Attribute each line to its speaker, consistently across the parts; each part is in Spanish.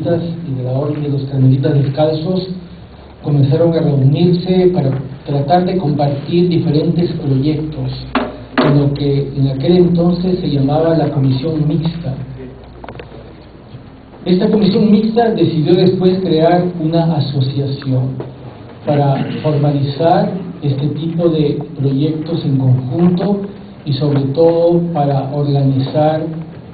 Speaker 1: carmelitas y de la Orden de los Carmelitas Descalzos comenzaron a reunirse para tratar de compartir diferentes proyectos en lo que en aquel entonces se llamaba la Comisión Mixta. Esta Comisión Mixta decidió después crear una asociación para formalizar este tipo de proyectos en conjunto y sobre todo para organizar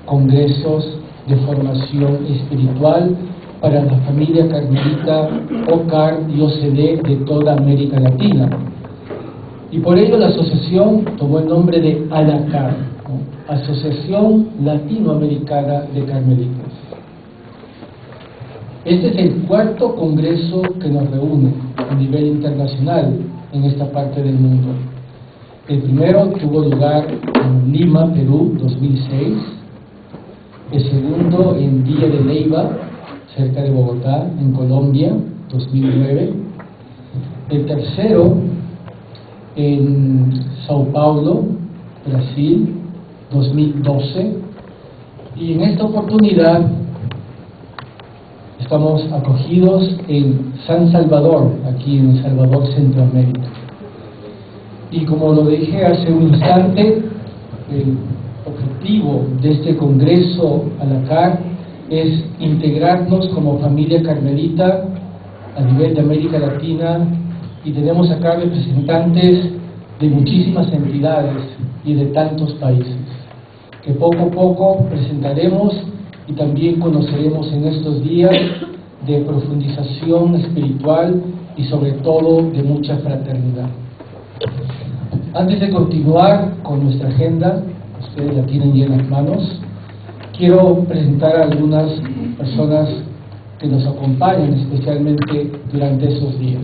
Speaker 1: congresos de formación espiritual para la familia carmelita OCAR y OCD de toda América Latina. Y por ello la asociación tomó el nombre de ALACAR, ¿no? Asociación Latinoamericana de Carmelitas. Este es el cuarto congreso que nos reúne a nivel internacional en esta parte del mundo. El primero tuvo lugar en Lima, Perú, 2006. El segundo en Villa de Leyva, cerca de Bogotá, en Colombia, 2009. El tercero en Sao Paulo, Brasil, 2012. Y en esta oportunidad estamos acogidos en San Salvador, aquí en El Salvador, Centroamérica. Y como lo dije hace un instante, el objetivo de este Congreso ALACAR es integrarnos como familia carmelita a nivel de América Latina, y tenemos acá representantes de muchísimas entidades y de tantos países, que poco a poco presentaremos y también conoceremos en estos días de profundización espiritual y sobre todo de mucha fraternidad. Antes de continuar con nuestra agenda, ustedes la tienen ya en las manos, quiero presentar a algunas personas que nos acompañan especialmente durante esos días.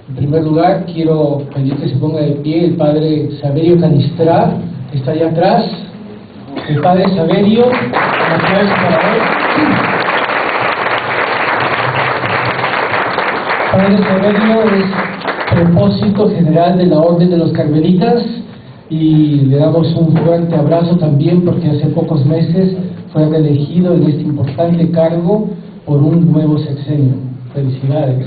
Speaker 1: En primer lugar, quiero pedir que se ponga de pie el padre Saverio Canistrá, que está allá atrás. El padre Saverio, un aplauso para él. Padre Saverio es propósito general de la Orden de los Carmelitas y le damos un fuerte abrazo también porque hace pocos meses fue reelegido en este importante cargo por un nuevo sexenio. Felicidades.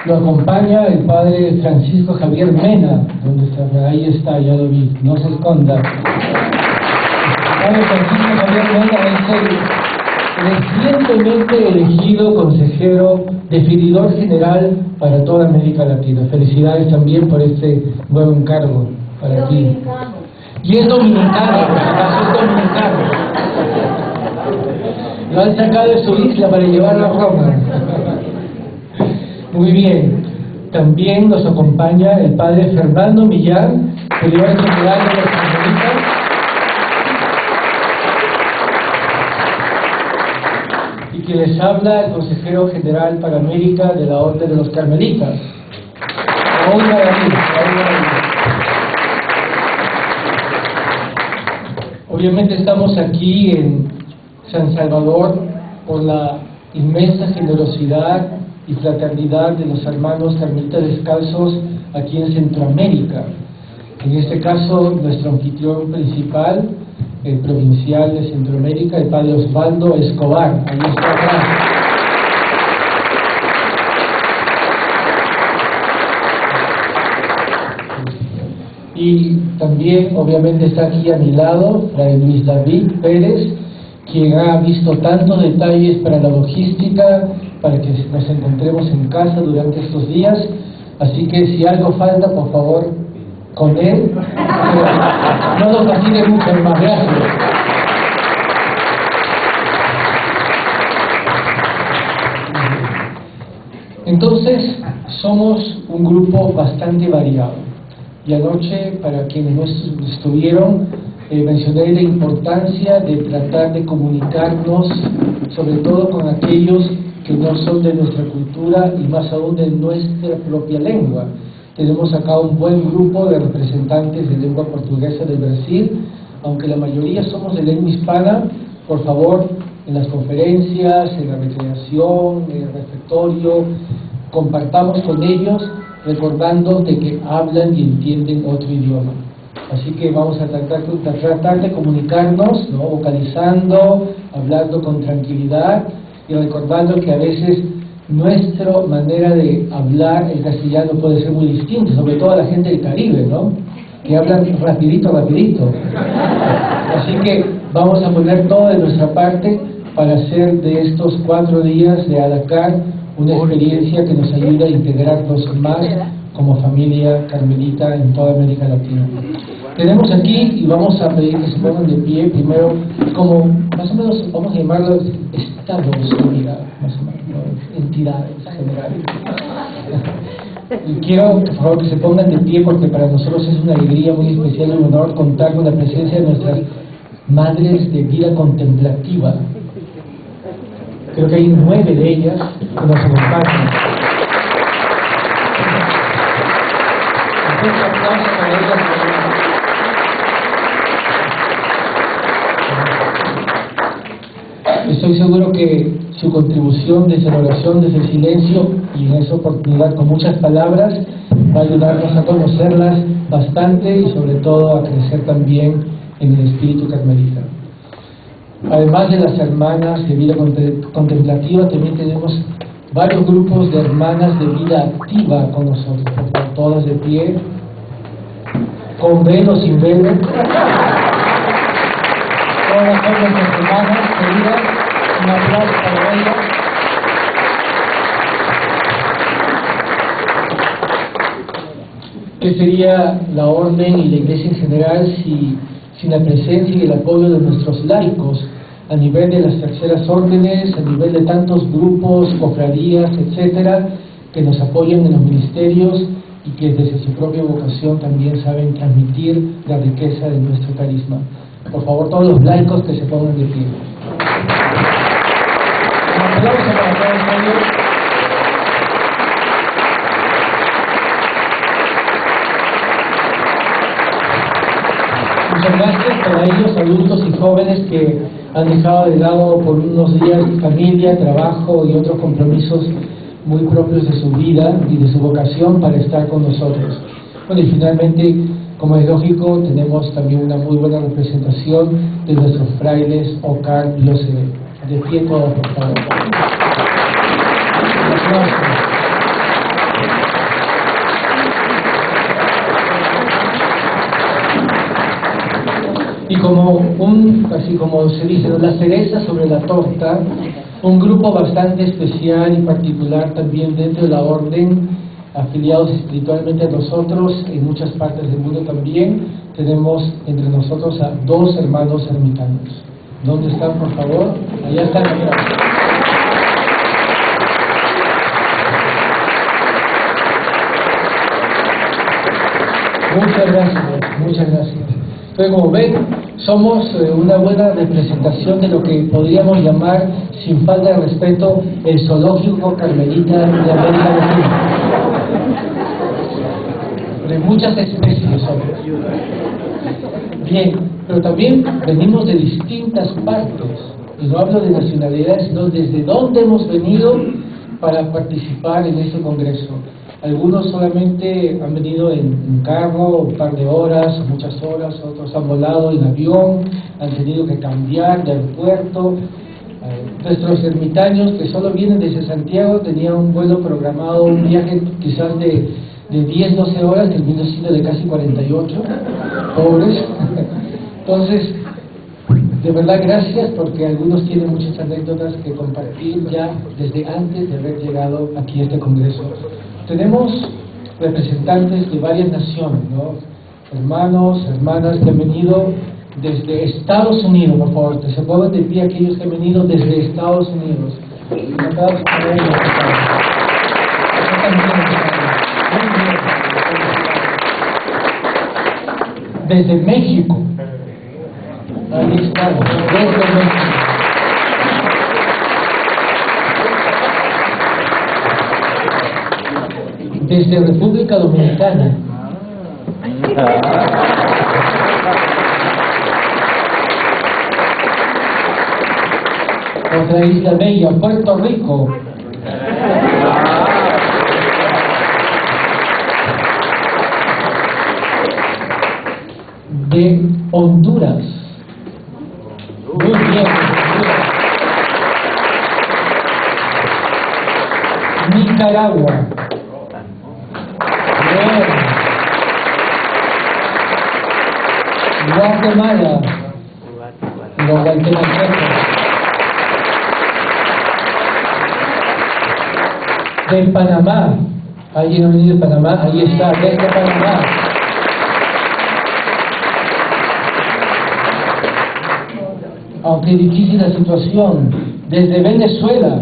Speaker 1: Lo acompaña el padre Francisco Javier Mena, donde está, ahí está, ya lo vi, no se esconda. El padre Francisco Javier Mena es el recientemente elegido consejero definidor general para toda América Latina. Felicidades también por este nuevo encargo para ti. Y es dominicano, por si acaso es dominicano. Lo han sacado de su isla para llevarlo a Roma. Muy bien, también nos acompaña el padre Fernando Millán, prior general de los Carmelitas, y que les habla el consejero general para América de la Orden de los Carmelitas. Raúl David. Obviamente estamos aquí en San Salvador por la inmensa generosidad y fraternidad de los hermanos carmelitas descalzos aquí en Centroamérica. En este caso, nuestro anfitrión principal, el provincial de Centroamérica, el padre Osvaldo Escobar. Ahí está atrás. Y también, obviamente, está aquí a mi lado, fray Luis David Pérez, quien ha visto tantos detalles para la logística, para que nos encontremos en casa durante estos días. Así que si algo falta, por favor, con él. No nos fatigue mucho, más gracias. Entonces, somos un grupo bastante variado. Y anoche, para quienes no estuvieron, mencioné la importancia de tratar de comunicarnos, sobre todo con aquellos que no son de nuestra cultura y más aún de nuestra propia lengua. Tenemos acá un buen grupo de representantes de lengua portuguesa del Brasil, aunque la mayoría somos de lengua hispana. Por favor, en las conferencias, en la recreación, en el refectorio, compartamos con ellos, recordando de que hablan y entienden otro idioma. Así que vamos a tratar de comunicarnos, ¿no? Vocalizando, hablando con tranquilidad y recordando que a veces nuestra manera de hablar el castellano puede ser muy distinta, sobre todo a la gente del Caribe, ¿no? Que hablan rapidito. Así que vamos a poner todo de nuestra parte para hacer de estos 4 días de Adakar una experiencia que nos ayude a integrarnos más como familia carmelita en toda América Latina. Tenemos aquí, y vamos a pedir que se pongan de pie, primero, como más o menos vamos a llamarlos estados de vida, más o menos, ¿no? Entidades generales. Y quiero, por favor, que se pongan de pie porque para nosotros es una alegría muy especial y un honor contar con la presencia de nuestras madres de vida contemplativa. Creo que hay 9 de ellas que nos acompañan. Un aplauso para ellas. Estoy seguro que su contribución desde la oración, desde el silencio y en esa oportunidad con muchas palabras va a ayudarnos a conocerlas bastante y sobre todo a crecer también en el espíritu carmelita. Además de las hermanas de vida contemplativa, también tenemos varios grupos de hermanas de vida activa con nosotros, por favor, todas de pie, con velo o sin velo. Todas son nuestras hermanas queridas, un aplauso para ellas. ¿Qué sería la orden y la iglesia en general sin la presencia y el apoyo de nuestros laicos a nivel de las terceras órdenes, a nivel de tantos grupos, cofradías, etcétera, que nos apoyan en los ministerios y que desde su propia vocación también saben transmitir la riqueza de nuestro carisma? Por favor, todos los laicos que se pongan de pie. Un aplauso para todos ellos. Muchas gracias para ellos, adultos y jóvenes que han dejado de lado por unos días familia, trabajo y otros compromisos muy propios de su vida y de su vocación para estar con nosotros. Bueno, y finalmente, como es lógico, tenemos también una muy buena representación de nuestros frailes Ocar y Losebe. De pie todos, por favor. Y así como se dice, la cereza sobre la torta, un grupo bastante especial y particular también dentro de la orden, afiliados espiritualmente a nosotros, en muchas partes del mundo también, tenemos entre nosotros a 2 hermanos ermitaños. ¿Dónde están, por favor? Allá están atrás. Muchas gracias, muchas gracias. Entonces, como ven, somos una buena representación de lo que podríamos llamar, sin falta de respeto, el zoológico carmelita de América Latina. De muchas especies somos. Bien, pero también venimos de distintas partes, y no hablo de nacionalidades, sino desde dónde hemos venido para participar en este congreso. Algunos solamente han venido en carro, un par de horas, muchas horas, otros han volado en avión, han tenido que cambiar de aeropuerto. Nuestros ermitaños que solo vienen desde Santiago tenían un vuelo programado, un viaje quizás de 10, 12 horas, que vino siendo de casi 48, pobres. Entonces, de verdad gracias, porque algunos tienen muchas anécdotas que compartir ya desde antes de haber llegado aquí a este congreso. Tenemos representantes de varias naciones, ¿no? Hermanos, hermanas que han venido desde Estados Unidos, por favor, que se pongan de pie aquellos que han venido desde Estados Unidos. Un aplauso para ellos, por favor. Desde México. Ahí estamos, desde México. Desde República Dominicana. Otra isla bella, Puerto Rico. de Honduras. Muy bien, Honduras. Nicaragua. Bien. Guatemala. Los guatemaltecos. De Panamá. ¿Alguien ha venido de Panamá? Ahí está, desde Panamá. Aunque difícil la situación, desde Venezuela.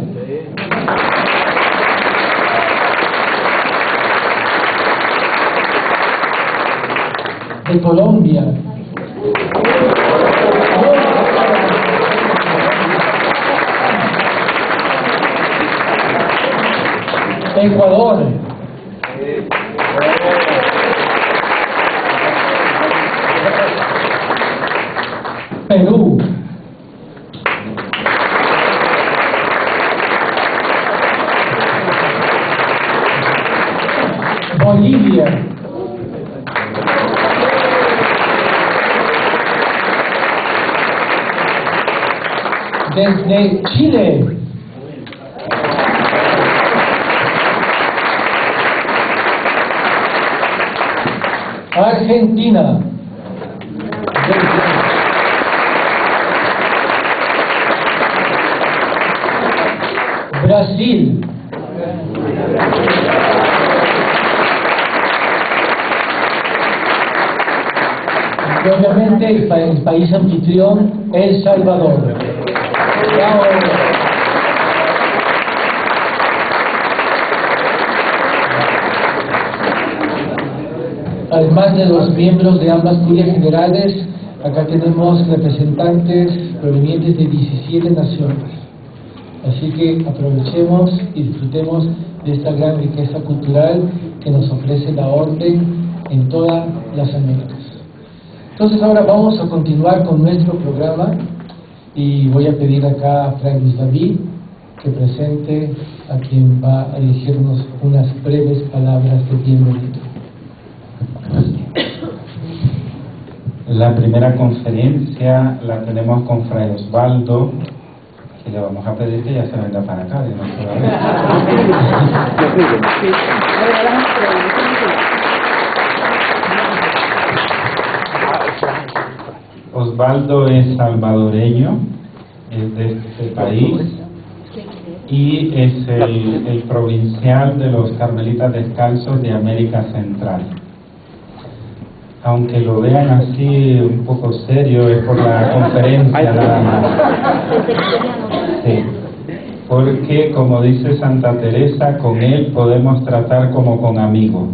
Speaker 1: De Colombia. Ecuador. Perú. Bolivia. Desde Chile. Argentina. Brasil. Y obviamente el país anfitrión, El Salvador. Bravo. Además de los miembros de ambas curias generales, acá tenemos representantes provenientes de 17 naciones. Así que aprovechemos y disfrutemos de esta gran riqueza cultural que nos ofrece la Orden en todas las Américas. Entonces ahora vamos a continuar con nuestro programa y voy a pedir acá a Fray Luis David que presente a quien va a dirigirnos unas breves palabras de bienvenida.
Speaker 2: La primera conferencia la tenemos con Fray Osvaldo, que le vamos a pedir que ya se venga para acá de nuestra vez. Osvaldo es salvadoreño, es de este país y es el provincial de los Carmelitas Descalzos de América Central. Aunque lo vean así un poco serio, es por la conferencia nada más. Sí. Porque, como dice Santa Teresa, con él podemos tratar como con amigo,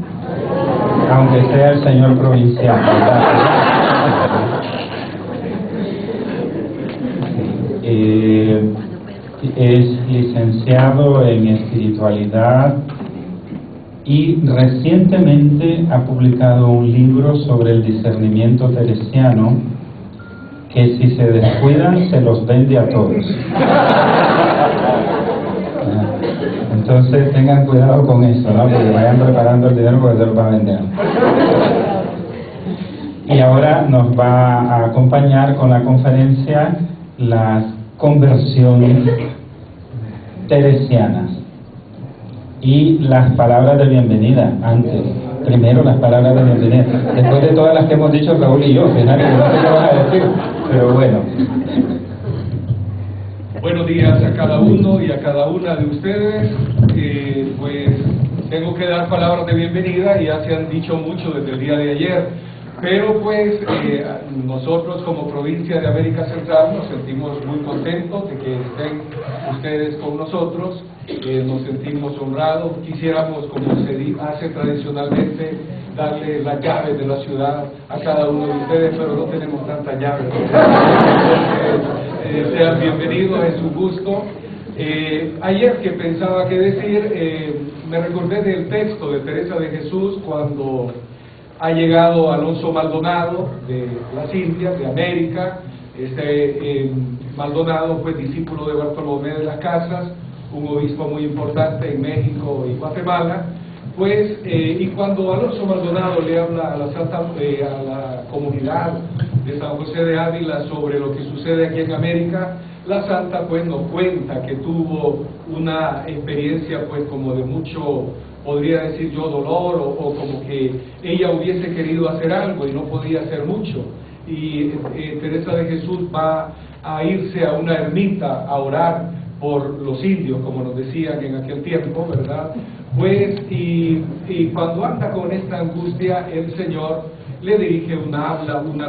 Speaker 2: aunque sea el señor provincial, ¿verdad? Es licenciado en espiritualidad y recientemente ha publicado un libro sobre el discernimiento teresiano que, si se descuidan, se los vende a todos. Entonces tengan cuidado con eso, ¿no? Porque vayan preparando el dinero porque se los va a vender. Y ahora nos va a acompañar con la conferencia las conversiones teresianas y las palabras de bienvenida antes. Primero las palabras de bienvenida, después de todas las que hemos dicho Raúl y yo, fíjate que no sé qué vas a decir, pero bueno.
Speaker 3: Buenos días a cada uno y a cada una de ustedes. Pues tengo que dar palabras de bienvenida y ya se han dicho mucho desde el día de ayer. Pero pues nosotros como provincia de América Central nos sentimos muy contentos de que estén ustedes con nosotros, nos sentimos honrados, quisiéramos, como se hace tradicionalmente, darle las llaves de la ciudad a cada uno de ustedes, pero no tenemos tantas llaves. Sean bienvenidos, es un gusto. Ayer que pensaba qué decir, me recordé del texto de Teresa de Jesús cuando ha llegado Alonso Maldonado de las Indias, de América. Maldonado fue discípulo de Bartolomé de las Casas, un obispo muy importante en México y Guatemala, Pues, y cuando Alonso Maldonado le habla a la comunidad de San José de Ávila sobre lo que sucede aquí en América, la Santa pues nos cuenta que tuvo una experiencia pues como de mucho, podría decir yo, dolor, o como que ella hubiese querido hacer algo y no podía hacer mucho. Y Teresa de Jesús va a irse a una ermita a orar por los indios, como nos decían en aquel tiempo, ¿verdad? Pues, y cuando anda con esta angustia, el Señor le dirige una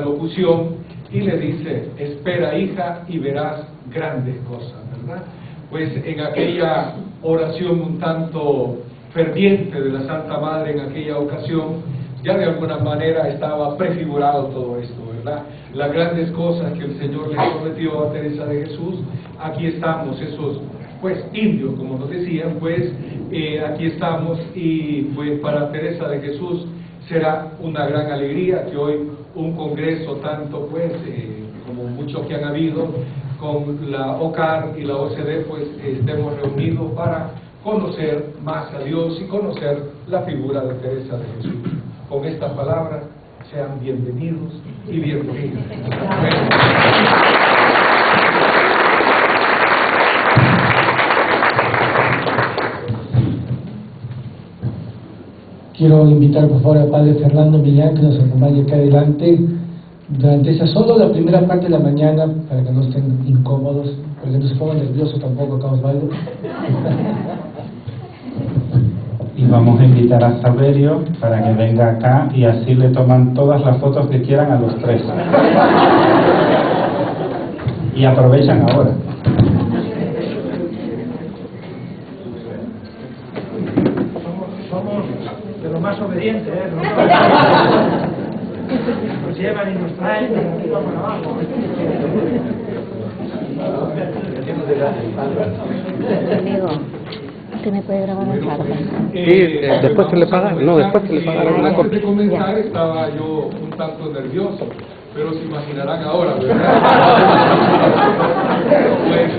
Speaker 3: locución y le dice: espera, hija, y verás grandes cosas, ¿verdad? Pues en aquella oración un tanto ferviente de la Santa Madre en aquella ocasión, ya de alguna manera estaba prefigurado todo esto, ¿verdad? Las grandes cosas que el Señor le prometió a Teresa de Jesús, aquí estamos, esos pues indios, como nos decían, pues aquí estamos, y pues para Teresa de Jesús será una gran alegría que hoy un congreso tanto pues como muchos que han habido con la OCAR y la OCD pues estemos reunidos para conocer más a Dios y conocer la figura de Teresa de Jesús. Con estas palabras, sean bienvenidos y bienvenidas.
Speaker 1: Quiero invitar por favor al Padre Fernando Millán que nos acompañe acá adelante durante esa solo la primera parte de la mañana, para que no estén incómodos, para que no se pongan nerviosos tampoco acá Osvaldo.
Speaker 2: Y vamos a invitar a Saverio para que venga acá y así le toman todas las fotos que quieran a los tres. Y aprovechan ahora.
Speaker 4: Somos de lo más obedientes, ¿eh? Nos llevan y nos traen de arriba para abajo.
Speaker 5: Amigo, ¿usted me puede grabar un rato?
Speaker 6: Después que le pagan, no, después que le pagan una
Speaker 3: Antes
Speaker 6: copia.
Speaker 3: de comenzar estaba yo un tanto nervioso, pero se imaginarán ahora, ¿verdad? Pues,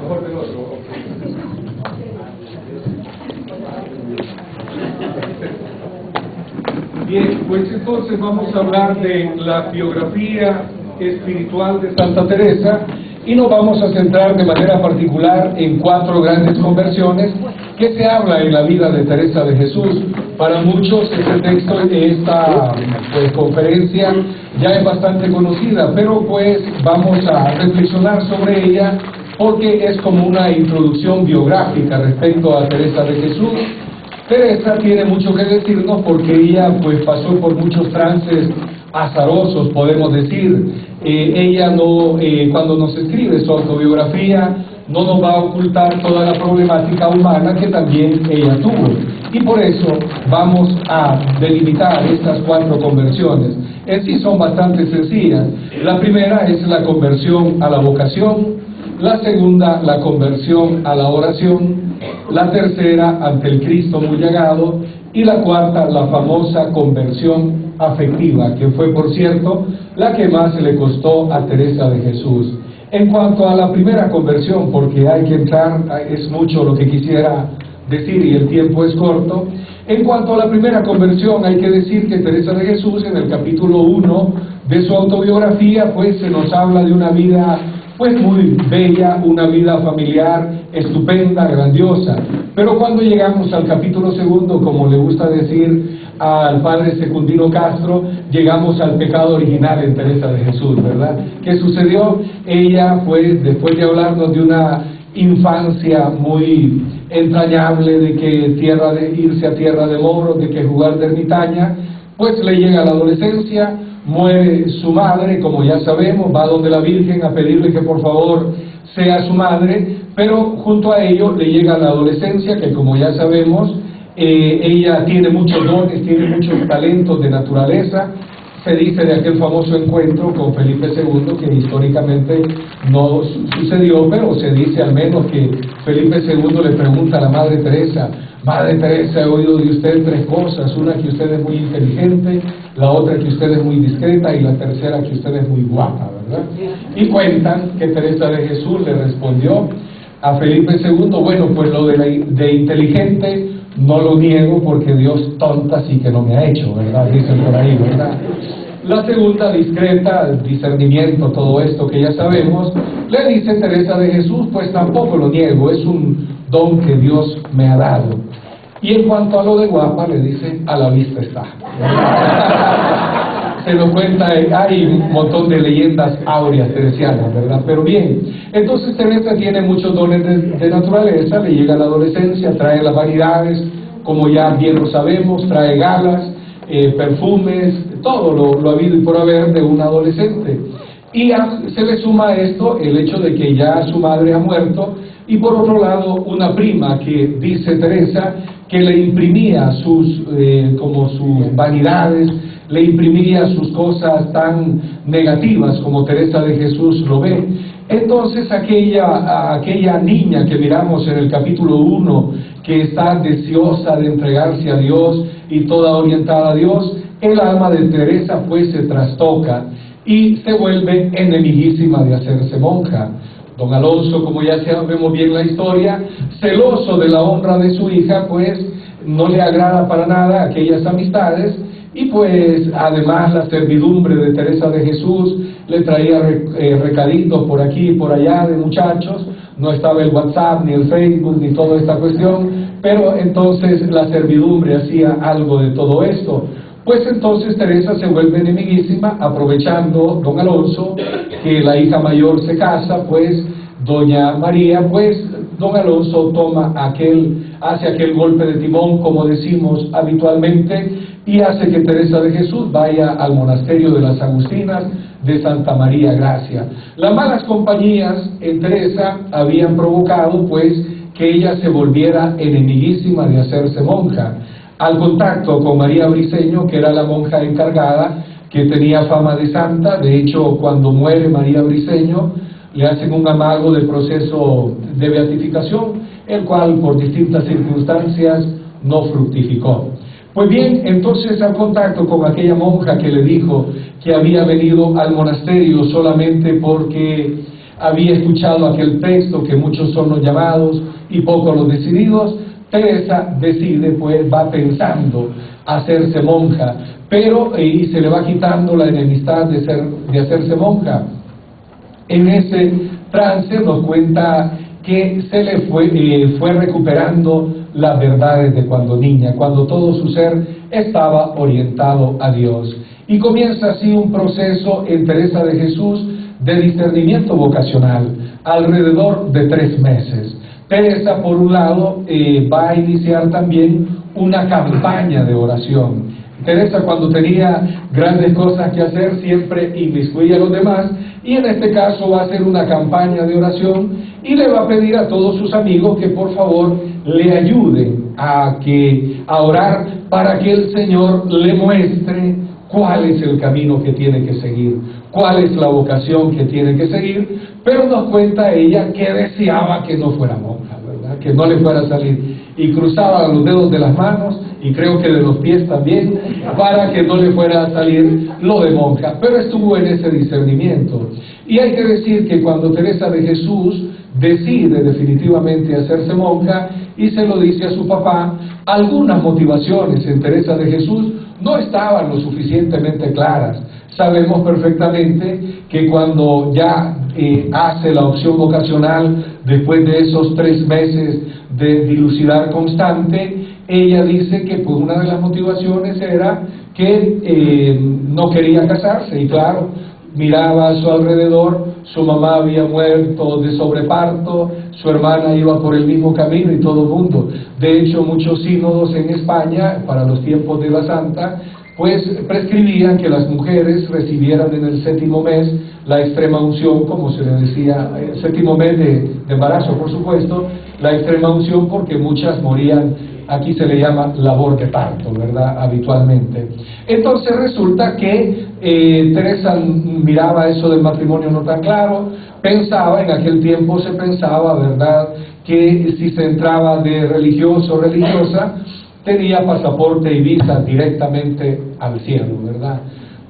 Speaker 3: mejor del otro. Bien, pues entonces vamos a hablar de la biografía espiritual de Santa Teresa y nos vamos a centrar de manera particular en 4 grandes conversiones que se habla en la vida de Teresa de Jesús. Para muchos este texto, esta pues, conferencia ya es bastante conocida, pero pues vamos a reflexionar sobre ella porque es como una introducción biográfica respecto a Teresa de Jesús. Teresa tiene mucho que decirnos porque ella pues pasó por muchos trances azarosos, podemos decir. Ella no, cuando nos escribe su autobiografía, no nos va a ocultar toda la problemática humana que también ella tuvo. Y por eso vamos a delimitar estas 4 conversiones. En sí son bastante sencillas. La primera es la conversión a la vocación, la segunda la conversión a la oración, la tercera ante el Cristo muy llegado, y la cuarta la famosa conversión afectiva, que fue por cierto la que más le costó a Teresa de Jesús. En cuanto a la primera conversión, porque hay que entrar, es mucho lo que quisiera decir y el tiempo es corto. En cuanto a la primera conversión, hay que decir que Teresa de Jesús en el capítulo 1 de su autobiografía pues se nos habla de una vida pues muy bella, una vida familiar estupenda, grandiosa. Pero cuando llegamos al capítulo 2, como le gusta decir al padre Secundino Castro, llegamos al pecado original en Teresa de Jesús, ¿verdad? ¿Qué sucedió? Ella, pues, después de hablarnos de una infancia muy entrañable, de que irse a tierra de moros, de que jugar de ermitaña, pues le llega la adolescencia, muere su madre, como ya sabemos, va donde la Virgen a pedirle que por favor sea su madre, pero junto a ello le llega la adolescencia, que como ya sabemos, ella tiene muchos dones, tiene muchos talentos de naturaleza. Se dice de aquel famoso encuentro con Felipe II, que históricamente no sucedió, pero se dice al menos que Felipe II le pregunta a la Madre Teresa: Madre Teresa, he oído de usted 3 cosas, una que usted es muy inteligente, la otra que usted es muy discreta y la tercera que usted es muy guapa, ¿verdad? Y cuentan que Teresa de Jesús le respondió: a Felipe II, bueno, pues lo de inteligente no lo niego porque Dios tonta sí que no me ha hecho, ¿verdad? Dicen por ahí, ¿verdad? La segunda, discreta, discernimiento, todo esto que ya sabemos, le dice Teresa de Jesús, pues tampoco lo niego, es un don que Dios me ha dado. Y en cuanto a lo de guapa, le dice, a la vista está. Se lo cuenta, hay un montón de leyendas áureas teresianas, ¿verdad? Pero bien, entonces Teresa tiene muchos dones de naturaleza, le llega a la adolescencia, trae las vanidades, como ya bien lo sabemos, trae galas, perfumes, todo lo habido y por haber de un adolescente. Y se le suma a esto el hecho de que ya su madre ha muerto, y por otro lado una prima que dice Teresa que le imprimía sus vanidades, le imprimía sus cosas tan negativas como Teresa de Jesús lo ve. Entonces aquella niña que miramos en el capítulo 1, que está deseosa de entregarse a Dios y toda orientada a Dios, el alma de Teresa pues se trastoca y se vuelve enemiguísima de hacerse monja. Don Alonso, como ya sabemos bien la historia, celoso de la honra de su hija, pues no le agrada para nada aquellas amistades, y pues además la servidumbre de Teresa de Jesús le traía recaditos por aquí y por allá de muchachos. No estaba el WhatsApp, ni el Facebook, ni toda esta cuestión, pero entonces la servidumbre hacía algo de todo esto. Pues entonces Teresa se vuelve enemiguísima, aprovechando don Alonso, que la hija mayor se casa, pues doña María, pues don Alonso hace aquel golpe de timón, como decimos habitualmente, y hace que Teresa de Jesús vaya al monasterio de las Agustinas de Santa María Gracia. Las malas compañías en Teresa habían provocado, pues, que ella se volviera enemiguísima de hacerse monja. Al contacto con María Briceño, que era la monja encargada, que tenía fama de santa, de hecho, cuando muere María Briceño, le hacen un amago del proceso de beatificación, el cual por distintas circunstancias no fructificó. Pues bien, entonces al contacto con aquella monja que le dijo que había venido al monasterio solamente porque había escuchado aquel texto, que muchos son los llamados y pocos los decididos, Teresa decide, pues va pensando hacerse monja, pero y se le va quitando la enemistad de hacerse monja. En ese trance nos cuenta que se le fue recuperando las verdades de cuando niña, cuando todo su ser estaba orientado a Dios. Y comienza así un proceso en Teresa de Jesús de discernimiento vocacional, alrededor de 3 meses. Teresa, por un lado, va a iniciar también una campaña de oración. Teresa, cuando tenía grandes cosas que hacer, siempre inmiscuía a los demás, y en este caso va a hacer una campaña de oración y le va a pedir a todos sus amigos que por favor le ayuden a orar para que el Señor le muestre cuál es el camino que tiene que seguir, cuál es la vocación que tiene que seguir. Pero nos cuenta ella que deseaba que no fuera monja, ¿verdad? Que no le fuera a salir, y cruzaba los dedos de las manos y creo que de los pies también, para que no le fuera a salir lo de monja. Pero estuvo en ese discernimiento. Y hay que decir que cuando Teresa de Jesús decide definitivamente hacerse monja y se lo dice a su papá, algunas motivaciones en Teresa de Jesús no estaban lo suficientemente claras. Sabemos perfectamente que cuando ya hace la opción vocacional, después de esos 3 meses de dilucidar constante, ella dice que pues una de las motivaciones era que no quería casarse, y claro, miraba a su alrededor, su mamá había muerto de sobreparto, su hermana iba por el mismo camino y todo el mundo. De hecho, muchos sínodos en España, para los tiempos de la Santa, pues prescribían que las mujeres recibieran en el 7º mes la extrema unción, como se le decía, el 7º mes de embarazo, por supuesto, la extrema unción, porque muchas morían, aquí se le llama labor de parto, ¿verdad?, habitualmente. Entonces resulta que Teresa miraba eso del matrimonio no tan claro, pensaba, en aquel tiempo se pensaba, ¿verdad?, que si se entraba de religioso o religiosa, tenía pasaporte y visa directamente al cielo, ¿verdad?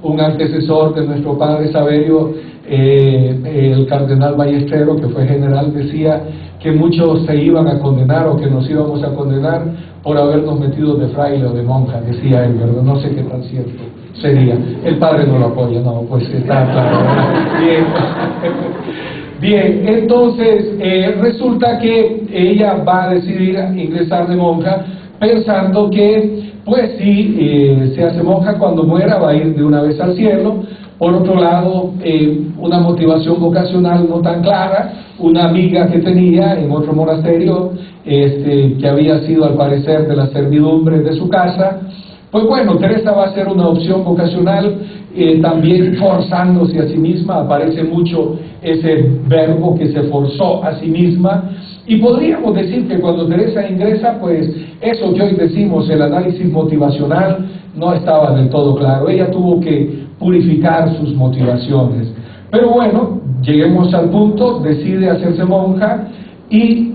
Speaker 3: un antecesor de nuestro padre Saverio, el cardenal Ballesteros, que fue general, decía que muchos se iban a condenar o que nos íbamos a condenar por habernos metido de fraile o de monja, decía él, ¿verdad? No sé qué tan cierto sería. El padre no lo apoya, no, pues está claro, ¿verdad? Bien. Bien, entonces resulta que ella va a decidir ingresar de monja pensando que, pues si se hace monja cuando muera va a ir de una vez al cielo. Por otro lado, una motivación vocacional no tan clara, una amiga que tenía en otro monasterio, que había sido al parecer de la servidumbre de su casa, pues bueno, Teresa va a ser una opción vocacional, también forzándose a sí misma, aparece mucho ese verbo que se forzó a sí misma, y podríamos decir que cuando Teresa ingresa, pues eso que hoy decimos, el análisis motivacional, no estaba del todo claro. Ella tuvo que purificar sus motivaciones. Pero bueno, lleguemos al punto, decide hacerse monja, y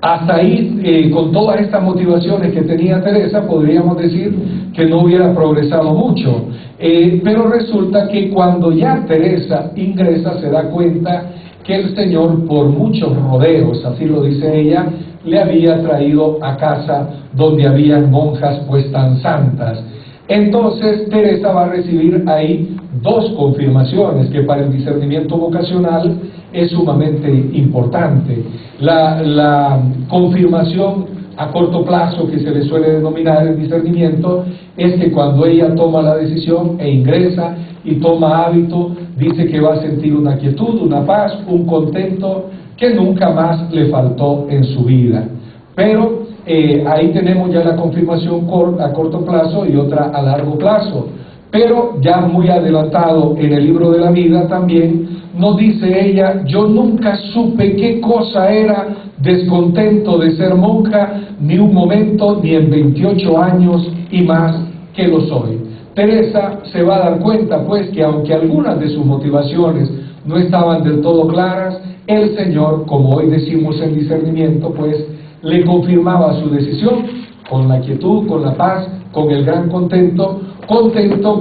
Speaker 3: hasta ahí, con todas estas motivaciones que tenía Teresa, podríamos decir que no hubiera progresado mucho. Pero resulta que cuando ya Teresa ingresa, se da cuenta que el Señor, por muchos rodeos, así lo dice ella, le había traído a casa donde habían monjas pues tan santas. Entonces Teresa va a recibir ahí dos confirmaciones que para el discernimiento vocacional es sumamente importante. La confirmación a corto plazo, que se le suele denominar el discernimiento, es que cuando ella toma la decisión e ingresa y toma hábito, dice que va a sentir una quietud, una paz, un contento que nunca más le faltó en su vida. Pero ahí tenemos ya la confirmación a corto plazo y otra a largo plazo. Pero ya muy adelantado en el libro de la vida también nos dice ella: yo nunca supe qué cosa era descontento de ser monja, ni un momento, ni en 28 años y más que lo soy. Teresa se va a dar cuenta pues que aunque algunas de sus motivaciones no estaban del todo claras, el Señor, como hoy decimos en discernimiento, pues le confirmaba su decisión con la quietud, con la paz, con el gran contento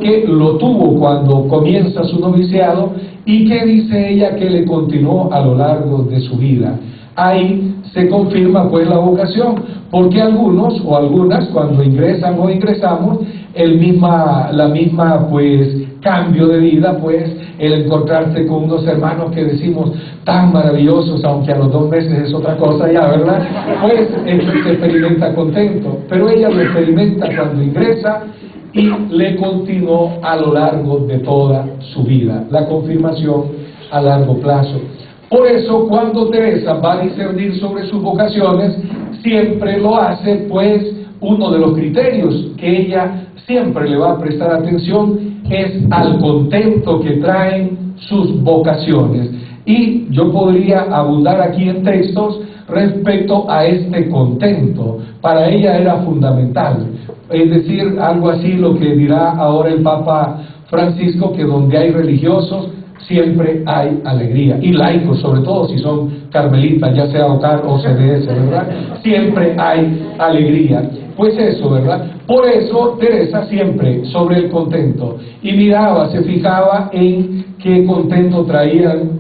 Speaker 3: que lo tuvo cuando comienza su noviciado y que dice ella que le continuó a lo largo de su vida. Ahí se confirma pues la vocación, porque algunos o algunas cuando ingresan o ingresamos, la misma pues cambio de vida, pues el encontrarse con unos hermanos que decimos tan maravillosos, aunque a los 2 meses es otra cosa ya, ¿verdad? Pues se experimenta contento, pero ella lo experimenta cuando ingresa y le continuó a lo largo de toda su vida, la confirmación a largo plazo. Por eso cuando Teresa va a discernir sobre sus vocaciones, siempre lo hace pues uno de los criterios que ella siempre le va a prestar atención es al contento que traen sus vocaciones. Y yo podría abundar aquí en textos respecto a este contento. Para ella era fundamental. Es decir, algo así lo que dirá ahora el Papa Francisco, que donde hay religiosos siempre hay alegría, y laicos, sobre todo si son carmelitas, ya sea OCAR o CDS, ¿verdad? Siempre hay alegría. Pues eso, ¿verdad? Por eso Teresa siempre sobre el contento, y miraba, se fijaba en qué contento traían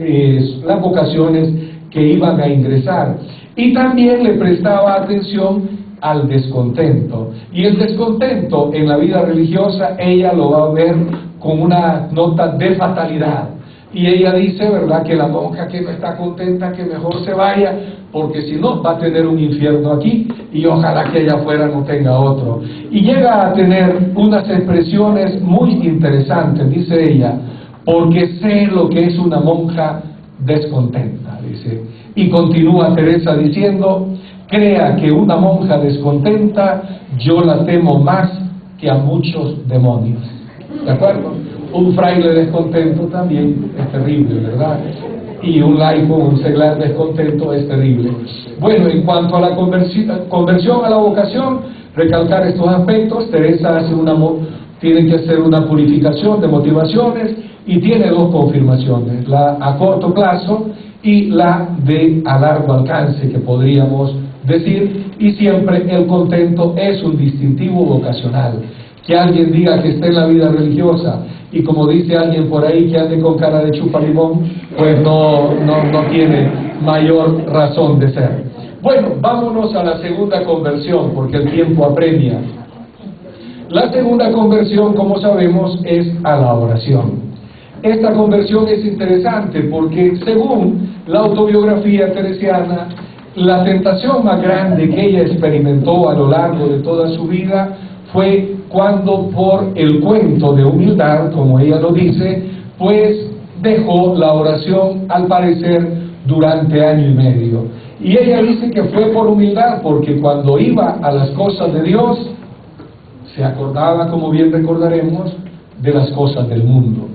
Speaker 3: las vocaciones que iban a ingresar, y también le prestaba atención al descontento. Y el descontento en la vida religiosa ella lo va a ver con una nota de fatalidad. Y ella dice, ¿verdad?, que la monja que no está contenta, que mejor se vaya, porque si no va a tener un infierno aquí, y ojalá que allá afuera no tenga otro. Y llega a tener unas expresiones muy interesantes, dice ella: porque sé lo que es una monja descontenta, dice. Y continúa Teresa diciendo: crea que una monja descontenta, yo la temo más que a muchos demonios. ¿De acuerdo? Un fraile descontento también es terrible, ¿verdad? Y un laico, un seglar descontento es terrible. Bueno, en cuanto a la conversión a la vocación, recalcar estos aspectos. Teresa tiene que hacer una purificación de motivaciones y tiene 2 confirmaciones, la a corto plazo y la de a largo alcance, que podríamos decir, y siempre el contento es un distintivo vocacional. Que alguien diga que está en la vida religiosa y como dice alguien por ahí que ande con cara de chupalimón, pues no tiene mayor razón de ser. Bueno, vámonos a la segunda conversión, porque el tiempo apremia. La segunda conversión, como sabemos, es a la oración. Esta conversión es interesante porque, según la autobiografía teresiana, la tentación más grande que ella experimentó a lo largo de toda su vida fue cuando, por el cuento de humildad, como ella lo dice, pues dejó la oración, al parecer, durante 1 año y medio. Y ella dice que fue por humildad, porque cuando iba a las cosas de Dios, se acordaba, como bien recordaremos, de las cosas del mundo.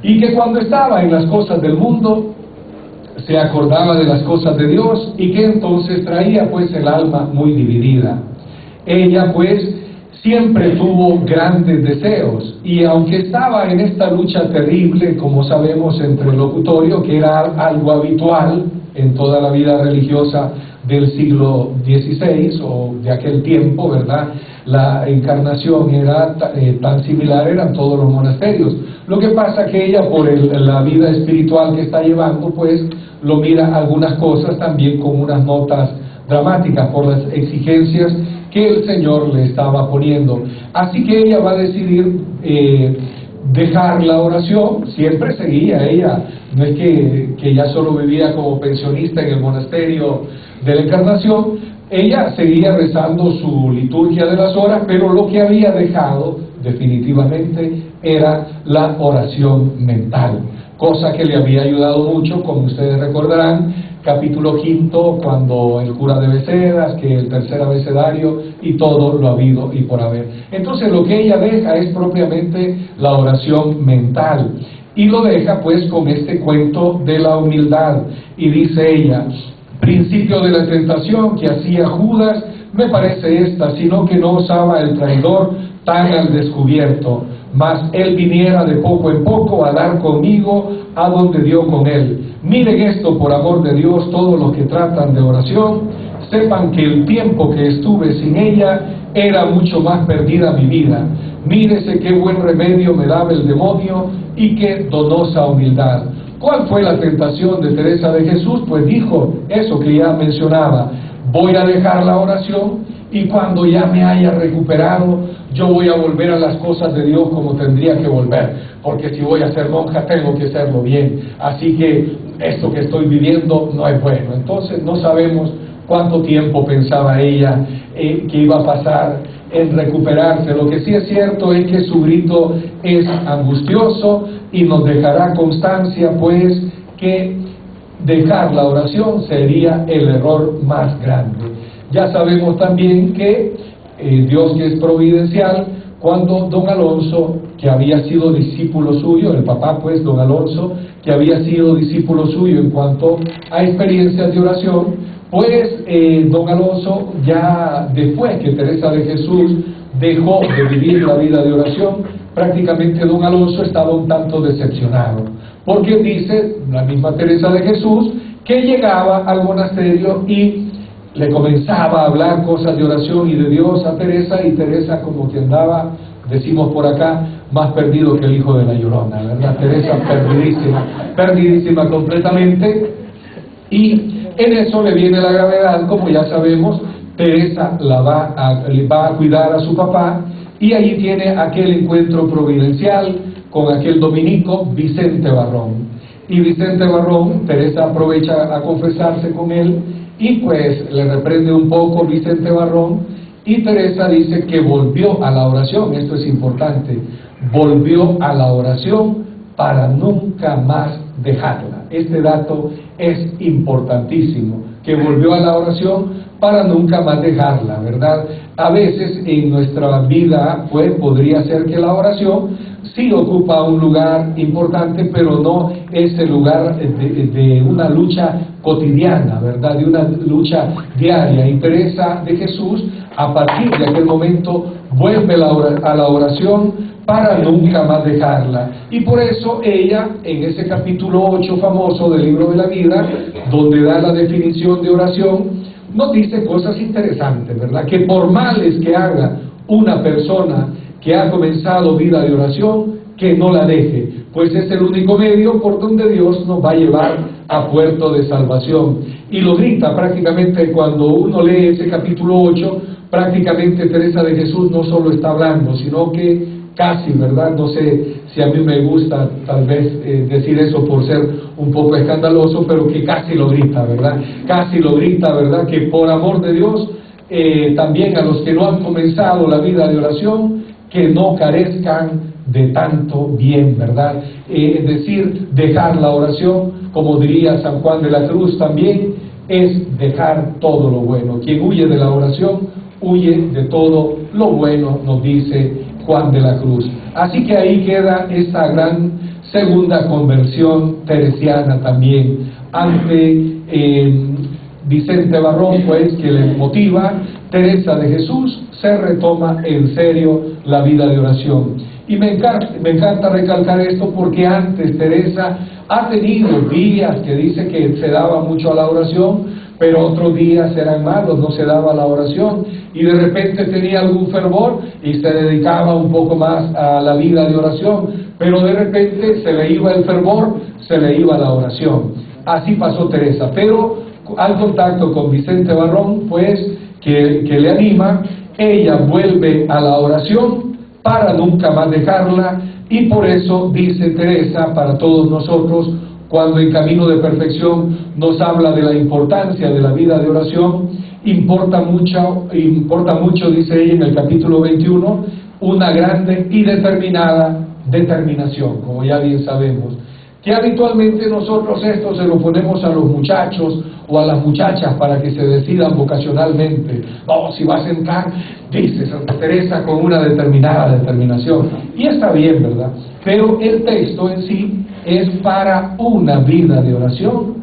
Speaker 3: Y que cuando estaba en las cosas del mundo, se acordaba de las cosas de Dios, y que entonces traía pues el alma muy dividida. Ella pues siempre tuvo grandes deseos, y aunque estaba en esta lucha terrible, como sabemos, entre el locutorio, que era algo habitual en toda la vida religiosa del siglo XVI o de aquel tiempo, ¿verdad? La encarnación era tan similar, eran todos los monasterios. Lo que pasa que ella, por la vida espiritual que está llevando, pues lo mira algunas cosas también con unas notas dramáticas por las exigencias que el Señor le estaba poniendo. Así que ella va a decidir dejar la oración. Siempre seguía ella, no es que ya solo vivía como pensionista en el monasterio de la Encarnación, ella seguía rezando su liturgia de las horas, pero lo que había dejado definitivamente era la oración mental, cosa que le había ayudado mucho, como ustedes recordarán, capítulo 5, cuando el cura de Becedas, que el tercer abecedario y todo lo habido y por haber. Entonces lo que ella deja es propiamente la oración mental, y lo deja pues con este cuento de la humildad, y dice ella: principio de la tentación que hacía Judas me parece esta, sino que no osaba el traidor tan al descubierto, mas él viniera de poco en poco a dar conmigo a donde dio con él. Miren esto, por amor de Dios, todos los que tratan de oración, sepan que el tiempo que estuve sin ella era mucho más perdida mi vida. Mírese qué buen remedio me daba el demonio y qué donosa humildad. ¿Cuál fue la tentación de Teresa de Jesús? Pues dijo eso que ya mencionaba: voy a dejar la oración, y cuando ya me haya recuperado, yo voy a volver a las cosas de Dios como tendría que volver, porque si voy a ser monja tengo que hacerlo bien, así que esto que estoy viviendo no es bueno. Entonces no sabemos cuánto tiempo pensaba ella que iba a pasar en recuperarse. Lo que sí es cierto es que su grito es angustioso y nos dejará constancia pues que dejar la oración sería el error más grande. Ya sabemos también que Dios, que es providencial, cuando don Alonso, que había sido discípulo suyo, el papá pues, don Alonso, que había sido discípulo suyo en cuanto a experiencias de oración, pues don Alonso, ya después que Teresa de Jesús dejó de vivir la vida de oración, prácticamente don Alonso estaba un tanto decepcionado, porque dice la misma Teresa de Jesús que llegaba al monasterio y le comenzaba a hablar cosas de oración y de Dios a Teresa, y Teresa como que andaba, decimos por acá, más perdido que el hijo de la Llorona, ¿verdad? Teresa perdidísima completamente, y en eso le viene la gravedad, como ya sabemos. Teresa va a cuidar a su papá, y allí tiene aquel encuentro providencial con aquel dominico Vicente Barrón. Y Vicente Barrón, Teresa aprovecha a confesarse con él, y pues le reprende un poco Vicente Barrón, y Teresa dice que volvió a la oración. Esto es importante: volvió a la oración para nunca más dejarla. Este dato es importantísimo, que volvió a la oración para nunca más dejarla, ¿verdad? A veces en nuestra vida pues podría ser que la oración sí ocupa un lugar importante, pero no es el lugar de una lucha cotidiana, ¿verdad? De una lucha diaria. Y Teresa de Jesús, a partir de aquel momento, vuelve a la oración para nunca más dejarla. Y por eso ella, en ese capítulo 8 famoso del Libro de la Vida, donde da la definición de oración, nos dice cosas interesantes, ¿verdad? Que por males que haga una persona que ha comenzado vida de oración, que no la deje, pues es el único medio por donde Dios nos va a llevar a puerto de salvación. Y lo grita prácticamente cuando uno lee ese capítulo 8, prácticamente Teresa de Jesús no solo está hablando, sino que casi, ¿verdad? No sé si a mí me gusta tal vez decir eso por ser un poco escandaloso, pero que casi lo grita, ¿verdad? Casi lo grita, ¿verdad? Que por amor de Dios, también a los que no han comenzado la vida de oración, que no carezcan de tanto bien, ¿verdad? Es decir, dejar la oración, como diría San Juan de la Cruz también, es dejar todo lo bueno. Quien huye de la oración, huye de todo lo bueno, nos dice Juan de la Cruz. Así que ahí queda esa gran segunda conversión teresiana también, ante Vicente Barrón, pues, que le motiva. Teresa de Jesús se retoma en serio la vida de oración. Y me encanta recalcar esto porque antes Teresa ha tenido días que dice que se daba mucho a la oración, pero otros días eran malos, no se daba a la oración, y de repente tenía algún fervor y se dedicaba un poco más a la vida de oración, pero de repente se le iba el fervor, se le iba la oración. Así pasó Teresa, pero al contacto con Vicente Barrón, pues, que le anima, ella vuelve a la oración para nunca más dejarla, y por eso dice Teresa para todos nosotros, cuando en Camino de Perfección nos habla de la importancia de la vida de oración, importa mucho, dice ella en el capítulo 21, una grande y determinada determinación, como ya bien sabemos, que habitualmente nosotros esto se lo ponemos a los muchachos o a las muchachas para que se decidan vocacionalmente. Vamos, si vas a entrar, dice Santa Teresa, con una determinada determinación. Y está bien, ¿verdad? Pero el texto en sí es para una vida de oración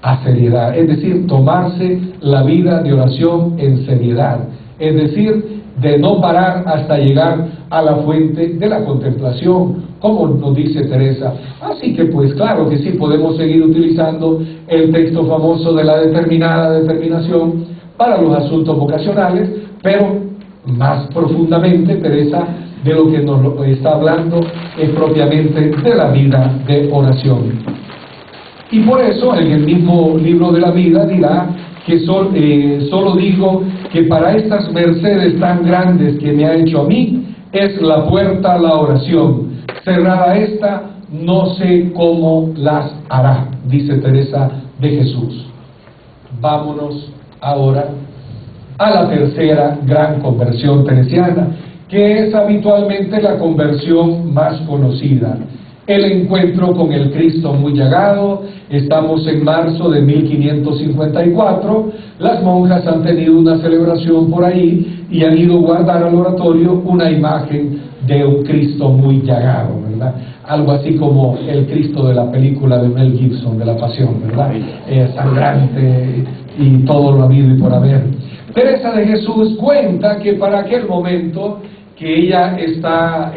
Speaker 3: a seriedad, es decir, tomarse la vida de oración en seriedad, es decir, de no parar hasta llegar a la fuente de la contemplación, como nos dice Teresa. Así que pues claro que sí, podemos seguir utilizando el texto famoso de la determinada determinación para los asuntos vocacionales, pero más profundamente Teresa de lo que nos está hablando es propiamente de la vida de oración. Y por eso en el mismo libro de la vida dirá que solo digo que para estas mercedes tan grandes que me ha hecho a mí, es la puerta a la oración. Cerrada esta, no sé cómo las hará, dice Teresa de Jesús. Vámonos ahora a la tercera gran conversión teresiana, que es habitualmente la conversión más conocida. El encuentro con el Cristo muy llagado. Estamos en marzo de 1554, las monjas han tenido una celebración por ahí y han ido a guardar al oratorio una imagen de un Cristo muy llagado, ¿verdad? Algo así como el Cristo de la película de Mel Gibson, de la Pasión, ¿verdad? Sangrante y todo lo habido y por haber. Teresa de Jesús cuenta que para aquel momento que ella está,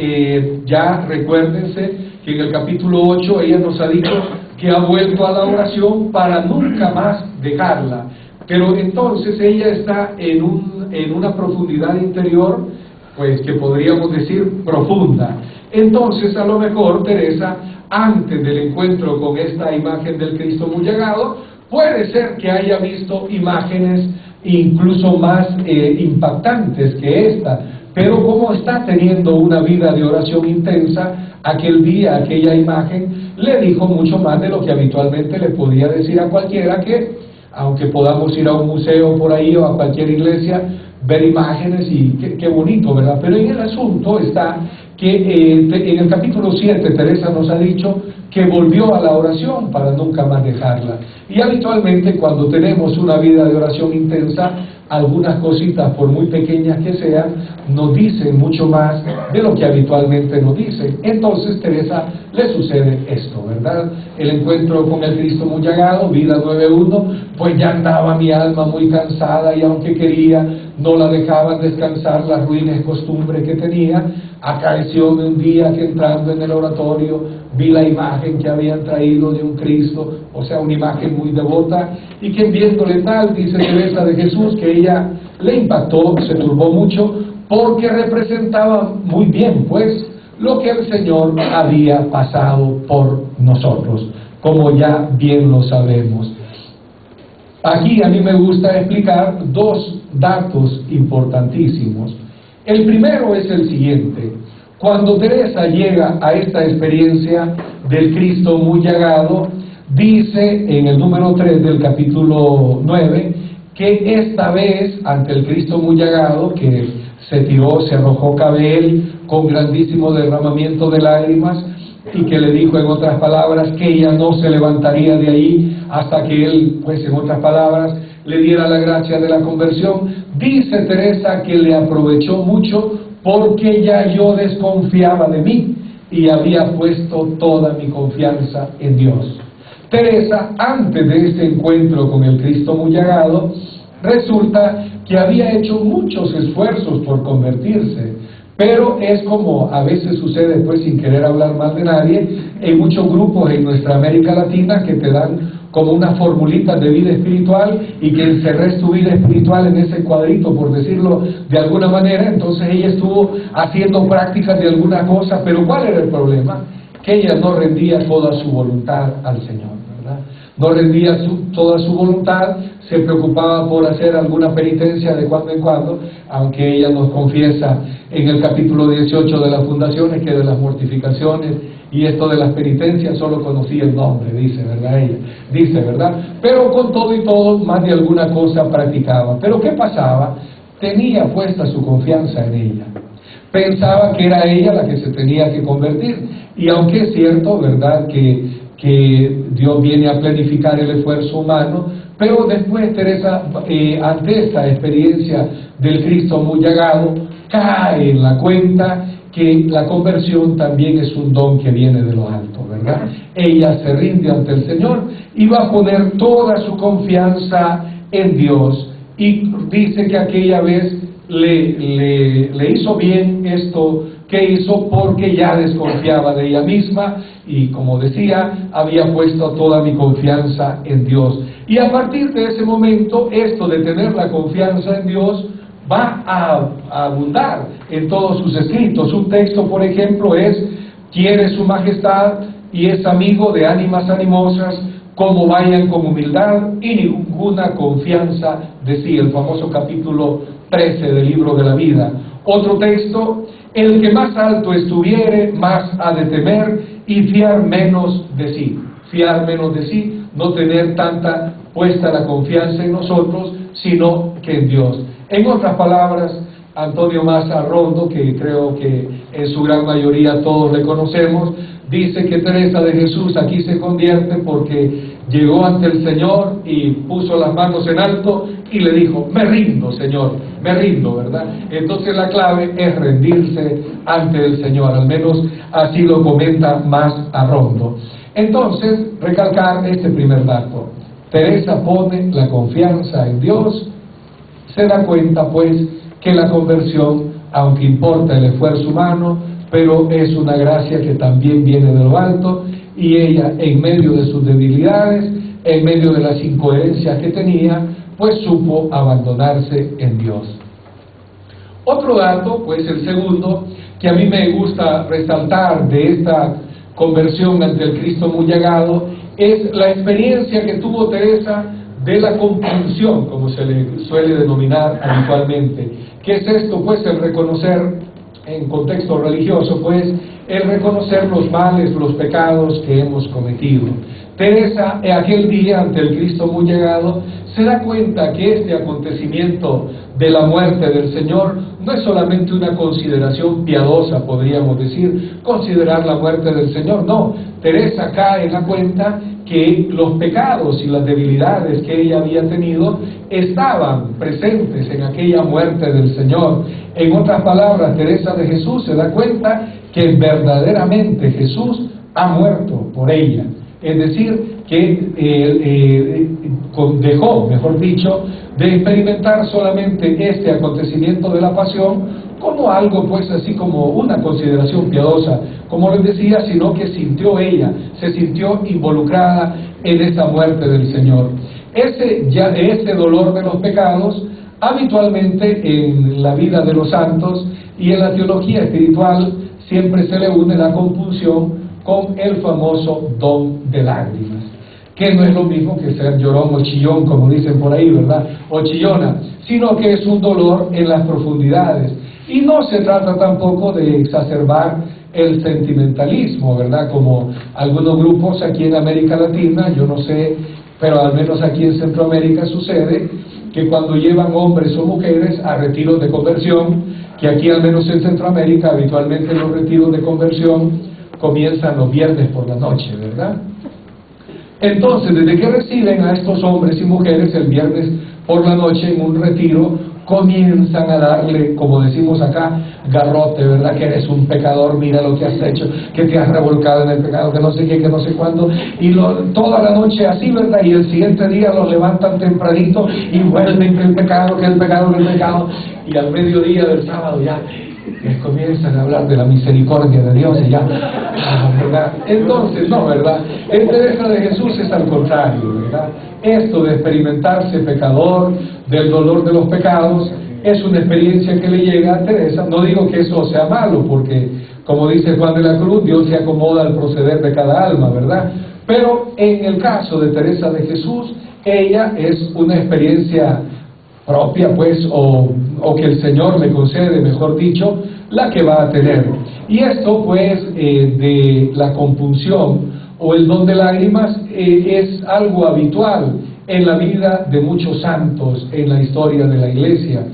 Speaker 3: ya recuérdense, que en el capítulo 8 ella nos ha dicho que ha vuelto a la oración para nunca más dejarla, pero entonces ella está en una profundidad interior, pues que podríamos decir profunda. Entonces a lo mejor Teresa, antes del encuentro con esta imagen del Cristo muy llagado, puede ser que haya visto imágenes incluso más impactantes que esta, pero como está teniendo una vida de oración intensa, aquel día, aquella imagen, le dijo mucho más de lo que habitualmente le podía decir a cualquiera que, aunque podamos ir a un museo por ahí o a cualquier iglesia, ver imágenes y qué bonito, ¿verdad? Pero en el asunto está que en el capítulo 7 Teresa nos ha dicho que volvió a la oración para nunca más dejarla. Y habitualmente cuando tenemos una vida de oración intensa, algunas cositas, por muy pequeñas que sean, nos dicen mucho más de lo que habitualmente nos dicen. Entonces Teresa le sucede esto, ¿verdad? El encuentro con el Cristo muy llagado, vida 9.1, pues ya andaba mi alma muy cansada y aunque quería, no la dejaban descansar las ruines costumbres que tenía. Acaeció un día que entrando en el oratorio vi la imagen que habían traído de un Cristo, o sea, una imagen muy devota, y que viéndole tal, dice Teresa de Jesús, que ella le impactó, se turbó mucho, porque representaba muy bien, pues,
Speaker 1: lo que el Señor había pasado por nosotros, como ya bien lo sabemos. Aquí a mí me gusta explicar dos datos importantísimos. El primero es el siguiente: cuando Teresa llega a esta experiencia del Cristo muy llagado, dice en el número 3 del capítulo 9, que esta vez ante el Cristo muy llagado, que se tiró, se arrojó cabe él con grandísimo derramamiento de lágrimas, y que le dijo en otras palabras que ella no se levantaría de ahí hasta que él, pues en otras palabras, le diera la gracia de la conversión. Dice Teresa que le aprovechó mucho porque ya yo desconfiaba de mí y había puesto toda mi confianza en Dios. Teresa, antes de este encuentro con el Cristo muy llagado, resulta que había hecho muchos esfuerzos por convertirse, pero es como a veces sucede, pues sin querer hablar mal de nadie, en muchos grupos en nuestra América Latina que te dan como una formulita de vida espiritual y que encerres tu vida espiritual en ese cuadrito, por decirlo de alguna manera. Entonces ella estuvo haciendo prácticas de alguna cosa, pero ¿cuál era el problema? Que ella no rendía toda su voluntad al Señor, ¿verdad? No rendía toda su voluntad, se preocupaba por hacer alguna penitencia de cuando en cuando, aunque ella nos confiesa en el capítulo 18 de las fundaciones que de las mortificaciones y esto de las penitencias solo conocía el nombre, dice, ¿verdad? Ella dice, ¿verdad? Pero con todo y todo, más de alguna cosa practicaba. Pero ¿qué pasaba? Tenía puesta su confianza en ella. Pensaba que era ella la que se tenía que convertir. Y aunque es cierto, ¿verdad?, que Dios viene a planificar el esfuerzo humano, pero después Teresa, ante esta experiencia del Cristo muy llagado, cae en la cuenta que la conversión también es un don que viene de lo alto, ¿verdad? Ella se rinde ante el Señor y va a poner toda su confianza en Dios, y dice que aquella vez le hizo bien esto que hizo porque ya desconfiaba de ella misma y, como decía, había puesto toda mi confianza en Dios. Y a partir de ese momento, esto de tener la confianza en Dios va a abundar en todos sus escritos. Un texto, por ejemplo, es: quiere su majestad y es amigo de ánimas animosas, como vayan con humildad y ninguna confianza de sí. El famoso capítulo 13 del libro de la vida. Otro texto: el que más alto estuviere, más ha de temer y fiar menos de sí. Fiar menos de sí, no tener tanta puesta la confianza en nosotros, sino que en Dios. En otras palabras, Antonio Massa Rondo, que creo que en su gran mayoría todos le conocemos, dice que Teresa de Jesús aquí se convierte porque llegó ante el Señor y puso las manos en alto y le dijo: me rindo, Señor, me rindo, ¿verdad? Entonces la clave es rendirse ante el Señor, al menos así lo comenta Massa Rondo. Entonces, recalcar este primer dato: Teresa pone la confianza en Dios, se da cuenta pues que la conversión, aunque importa el esfuerzo humano, pero es una gracia que también viene de lo alto, y ella, en medio de sus debilidades, en medio de las incoherencias que tenía, pues supo abandonarse en Dios. Otro dato, pues el segundo, que a mí me gusta resaltar de esta conversión ante el Cristo muy llagado, es la experiencia que tuvo Teresa de la compunción, como se le suele denominar habitualmente. ¿Qué es esto? Pues el reconocer, en contexto religioso, pues el reconocer los males, los pecados que hemos cometido. Teresa, en aquel día ante el Cristo muy llegado, se da cuenta que este acontecimiento de la muerte del Señor no es solamente una consideración piadosa, podríamos decir, considerar la muerte del Señor. No, Teresa cae en la cuenta que los pecados y las debilidades que ella había tenido estaban presentes en aquella muerte del Señor. En otras palabras, Teresa de Jesús se da cuenta que verdaderamente Jesús ha muerto por ella. Es decir, que dejó, mejor dicho, de experimentar solamente este acontecimiento de la pasión como algo, pues así como una consideración piadosa, como les decía, sino que sintió ella, se sintió involucrada en esa muerte del Señor. Ese dolor de los pecados, habitualmente en la vida de los santos y en la teología espiritual, siempre se le une la compunción con el famoso don de lágrimas, que no es lo mismo que ser llorón o chillón, como dicen por ahí, ¿verdad? O chillona, sino que es un dolor en las profundidades. Y no se trata tampoco de exacerbar el sentimentalismo, ¿verdad? Como algunos grupos aquí en América Latina, yo no sé, pero al menos aquí en Centroamérica sucede que cuando llevan hombres o mujeres a retiros de conversión, que aquí al menos en Centroamérica habitualmente los retiros de conversión comienzan los viernes por la noche, ¿verdad? Entonces, desde que reciben a estos hombres y mujeres el viernes por la noche en un retiro, comienzan a darle, como decimos acá, garrote, ¿verdad? Que eres un pecador, mira lo que has hecho, que te has revolcado en el pecado, que no sé qué, que no sé cuándo, y toda la noche así, ¿verdad? Y el siguiente día los levantan tempranito y vuelven que el pecado, que el pecado, que el pecado, y al mediodía del sábado ya les comienzan a hablar de la misericordia de Dios y ya, ¿verdad? Entonces, no, ¿verdad? En Teresa de Jesús es al contrario, ¿verdad? Esto de experimentarse pecador, del dolor de los pecados, es una experiencia que le llega a Teresa. No digo que eso sea malo, porque, como dice Juan de la Cruz, Dios se acomoda al proceder de cada alma, ¿verdad? Pero en el caso de Teresa de Jesús, ella es una experiencia propia, pues, o que el Señor le concede, mejor dicho, la que va a tener. Y esto, pues, de la compunción o el don de lágrimas es algo habitual en la vida de muchos santos en la historia de la Iglesia.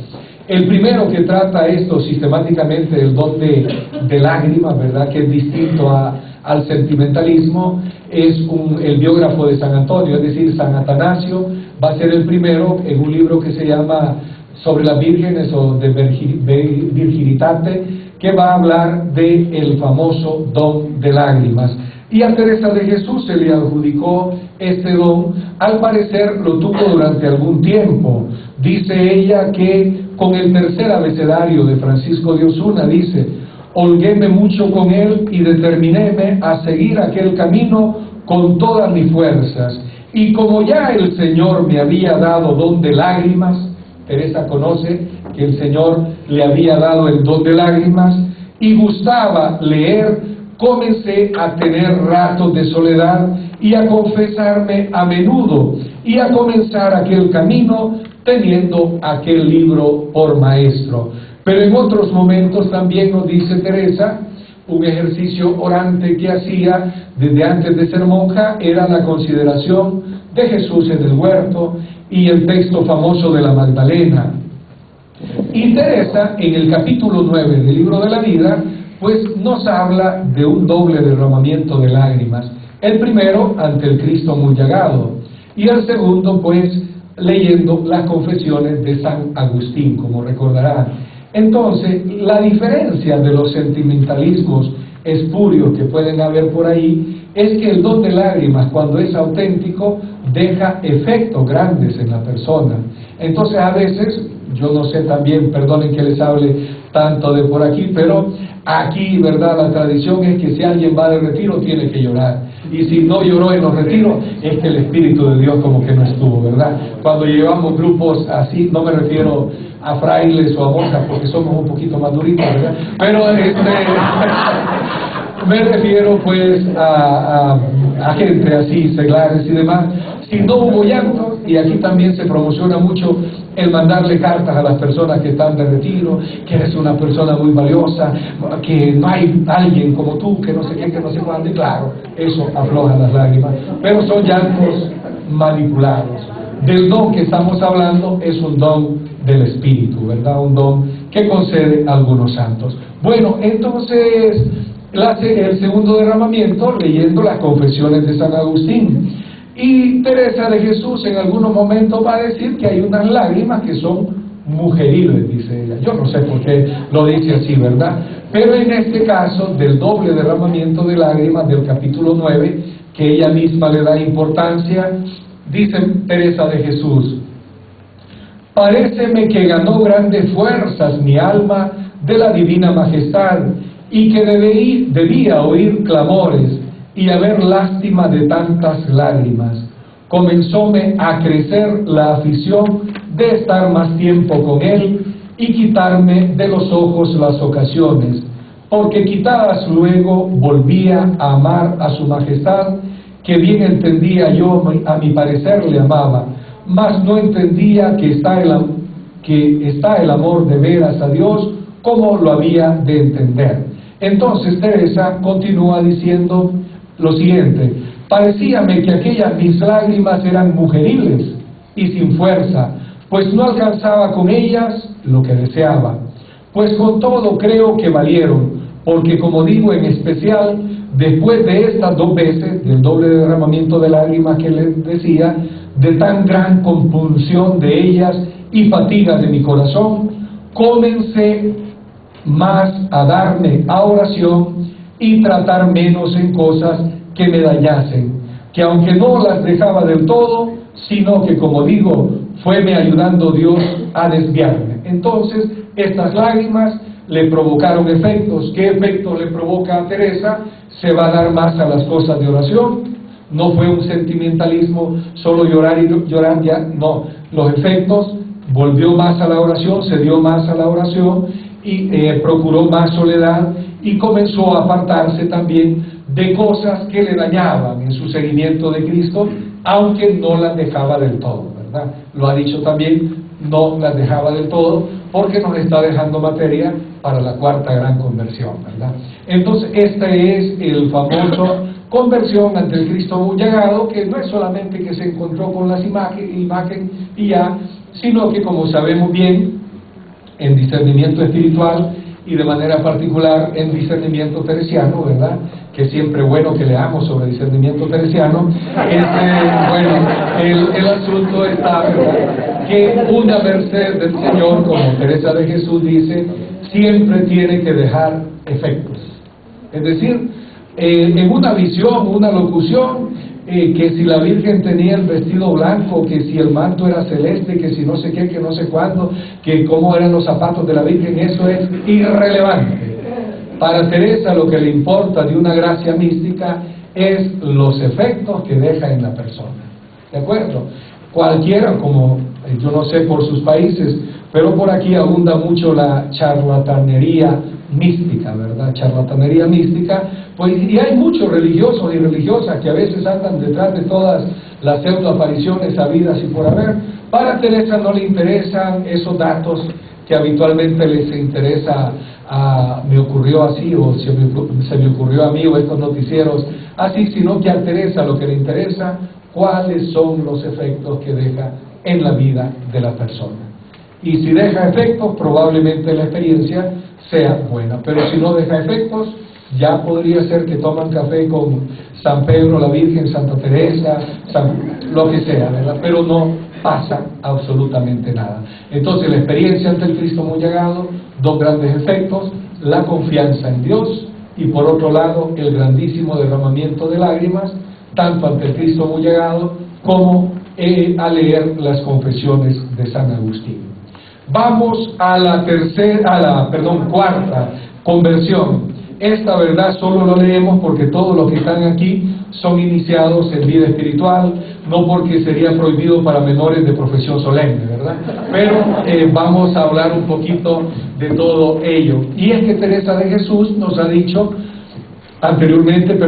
Speaker 1: El primero que trata esto sistemáticamente, el don de lágrimas, ¿verdad?, que es distinto al sentimentalismo, es el biógrafo de San Antonio, es decir, San Atanasio. Va a ser el primero en un libro que se llama Sobre las Vírgenes o de Virginitate, que va a hablar del famoso don de lágrimas. Y a Teresa de Jesús se le adjudicó este don, al parecer lo tuvo durante algún tiempo. Dice ella que con el tercer abecedario de Francisco de Osuna, dice: holguéme mucho con él y determinéme a seguir aquel camino con todas mis fuerzas. Y como ya el Señor me había dado don de lágrimas, Teresa conoce que el Señor le había dado el don de lágrimas, y gustaba leer, comencé a tener ratos de soledad y a confesarme a menudo y a comenzar aquel camino teniendo aquel libro por maestro. Pero en otros momentos también, nos dice Teresa, un ejercicio orante que hacía desde antes de ser monja era la consideración de Jesús en el huerto y el texto famoso de la Magdalena. Y Teresa, en el capítulo 9 del libro de la vida, pues nos habla de un doble derramamiento de lágrimas. El primero ante el Cristo muy llagado, y el segundo, pues, leyendo las confesiones de San Agustín, como recordarán. Entonces, la diferencia de los sentimentalismos espurios que pueden haber por ahí es que el don de lágrimas, cuando es auténtico, deja efectos grandes en la persona. Entonces, a veces, yo no sé también, perdonen que les hable tanto de por aquí, pero aquí, ¿verdad?, la tradición es que si alguien va de retiro tiene que llorar, y si no lloró en los retiros es que el Espíritu de Dios como que no estuvo, ¿verdad? Cuando llevamos grupos así, no me refiero a frailes o a monjas porque somos un poquito más duritos, ¿verdad? Pero me refiero pues a gente así, seglares y demás. Si no hubo llanto, y aquí también se promociona mucho el mandarle cartas a las personas que están de retiro, que eres una persona muy valiosa, que no hay alguien como tú, que no sé qué, que no sé cuándo, y claro, eso afloja las lágrimas, pero son llantos manipulados. Del don que estamos hablando es un don del Espíritu, ¿verdad? Un don que concede a algunos santos. Bueno, entonces, el segundo derramamiento, leyendo las confesiones de San Agustín. Y Teresa de Jesús en algunos momentos va a decir que hay unas lágrimas que son mujeriles, dice ella. Yo no sé por qué lo dice así, ¿verdad? Pero en este caso, del doble derramamiento de lágrimas del capítulo 9, que ella misma le da importancia, dice Teresa de Jesús: paréceme que ganó grandes fuerzas mi alma de la divina majestad, y que debía oír clamores y haber lástima de tantas lágrimas. Comenzóme a crecer la afición de estar más tiempo con él y quitarme de los ojos las ocasiones,
Speaker 7: porque quitadas luego volvía a amar a su majestad, que bien entendía yo, a mi parecer le amaba, mas no entendía que está el amor de veras a Dios, como lo había de entender. Entonces Teresa continúa diciendo lo siguiente: parecíame que aquellas mis lágrimas eran mujeriles y sin fuerza, pues no alcanzaba con ellas lo que deseaba. Pues con todo creo que valieron, porque como digo, en especial después de estas 2 veces, del doble derramamiento de lágrimas que les decía, de tan gran compulsión de ellas y fatiga de mi corazón, comencé más a darme a oración y tratar menos en cosas que me dañasen, que aunque no las dejaba del todo, sino que, como digo, fueme ayudando Dios a desviarme. Entonces, estas lágrimas le provocaron efectos. ¿Qué efecto le provoca a Teresa? Se va a dar más a las cosas de oración. No fue un sentimentalismo, solo llorar y llorar ya, no. Los efectos, volvió más a la oración, se dio más a la oración y procuró más soledad y comenzó a apartarse también de cosas que le dañaban en su seguimiento de Cristo, aunque no las dejaba del todo, ¿verdad? Lo ha dicho también, no las dejaba del todo, porque nos está dejando materia para la 4ª gran conversión, ¿verdad? Entonces, este es el famoso conversión ante el Cristo muy llegado, que no es solamente que se encontró con las imágenes y ya, sino que, como sabemos bien, en discernimiento espiritual y de manera particular en discernimiento teresiano, ¿verdad? Que siempre bueno que leamos sobre discernimiento teresiano. Bueno, el asunto está, ¿verdad?, que una merced del Señor, como Teresa de Jesús dice, siempre tiene que dejar efectos. Es decir, en una visión, una locución, que si la Virgen tenía el vestido blanco, que si el manto era celeste, que si no sé qué, que no sé cuándo, que cómo eran los zapatos de la Virgen, eso es irrelevante. Para Teresa lo que le importa de una gracia mística es los efectos que deja en la persona. ¿De acuerdo? Cualquiera, como yo no sé por sus países, pero por aquí abunda mucho la charlatanería mística, ¿verdad? Charlatanería mística, pues, y hay muchos religiosos y religiosas que a veces andan detrás de todas las pseudoapariciones habidas y por haber. Para Teresa no le interesan esos datos que habitualmente les interesa me ocurrió así, o se me ocurrió a mí, o estos noticieros así, sino que a Teresa lo que le interesa, cuáles son los efectos que deja en la vida de la persona. Y si deja efectos, probablemente la experiencia sea buena, pero si no deja efectos, ya podría ser que toman café con San Pedro, la Virgen, Santa Teresa, lo que sea, ¿verdad? Pero no pasa absolutamente nada. Entonces, la experiencia ante el Cristo muy llegado, 2 grandes efectos: la confianza en Dios y, por otro lado, el grandísimo derramamiento de lágrimas, tanto ante el Cristo muy llegado como a leer las confesiones de San Agustín. Vamos a la 4ª conversión. Esta, verdad, solo lo leemos porque todos los que están aquí son iniciados en vida espiritual, no porque sería prohibido para menores de profesión solemne, ¿verdad? Pero vamos a hablar un poquito de todo ello. Y es que Teresa de Jesús nos ha dicho anteriormente,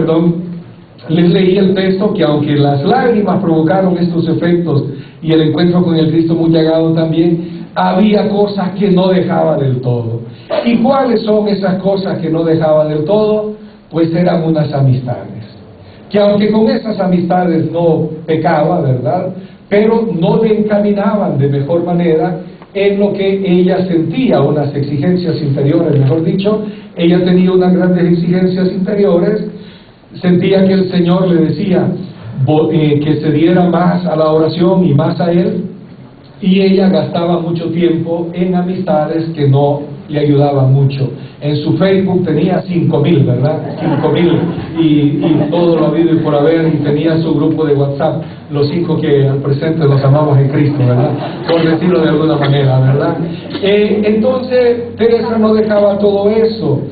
Speaker 7: les leí el texto, que aunque las lágrimas provocaron estos efectos y el encuentro con el Cristo muy llegado también, había cosas que no dejaba del todo. ¿Y cuáles son esas cosas que no dejaba del todo? Pues eran unas amistades, que aunque con esas amistades no pecaba, ¿verdad?, pero no le encaminaban de mejor manera en lo que ella sentía, unas exigencias inferiores, mejor dicho. Ella tenía unas grandes exigencias interiores, sentía que el Señor le decía que se diera más a la oración y más a Él, y ella gastaba mucho tiempo en amistades que no le ayudaban mucho. En su Facebook tenía 5.000, ¿verdad? 5.000 y todo lo habido y por haber, y tenía su grupo de WhatsApp, los 5 que al presente los amamos en Cristo, ¿verdad? Por decirlo de alguna manera, ¿verdad? Entonces Teresa no dejaba todo eso,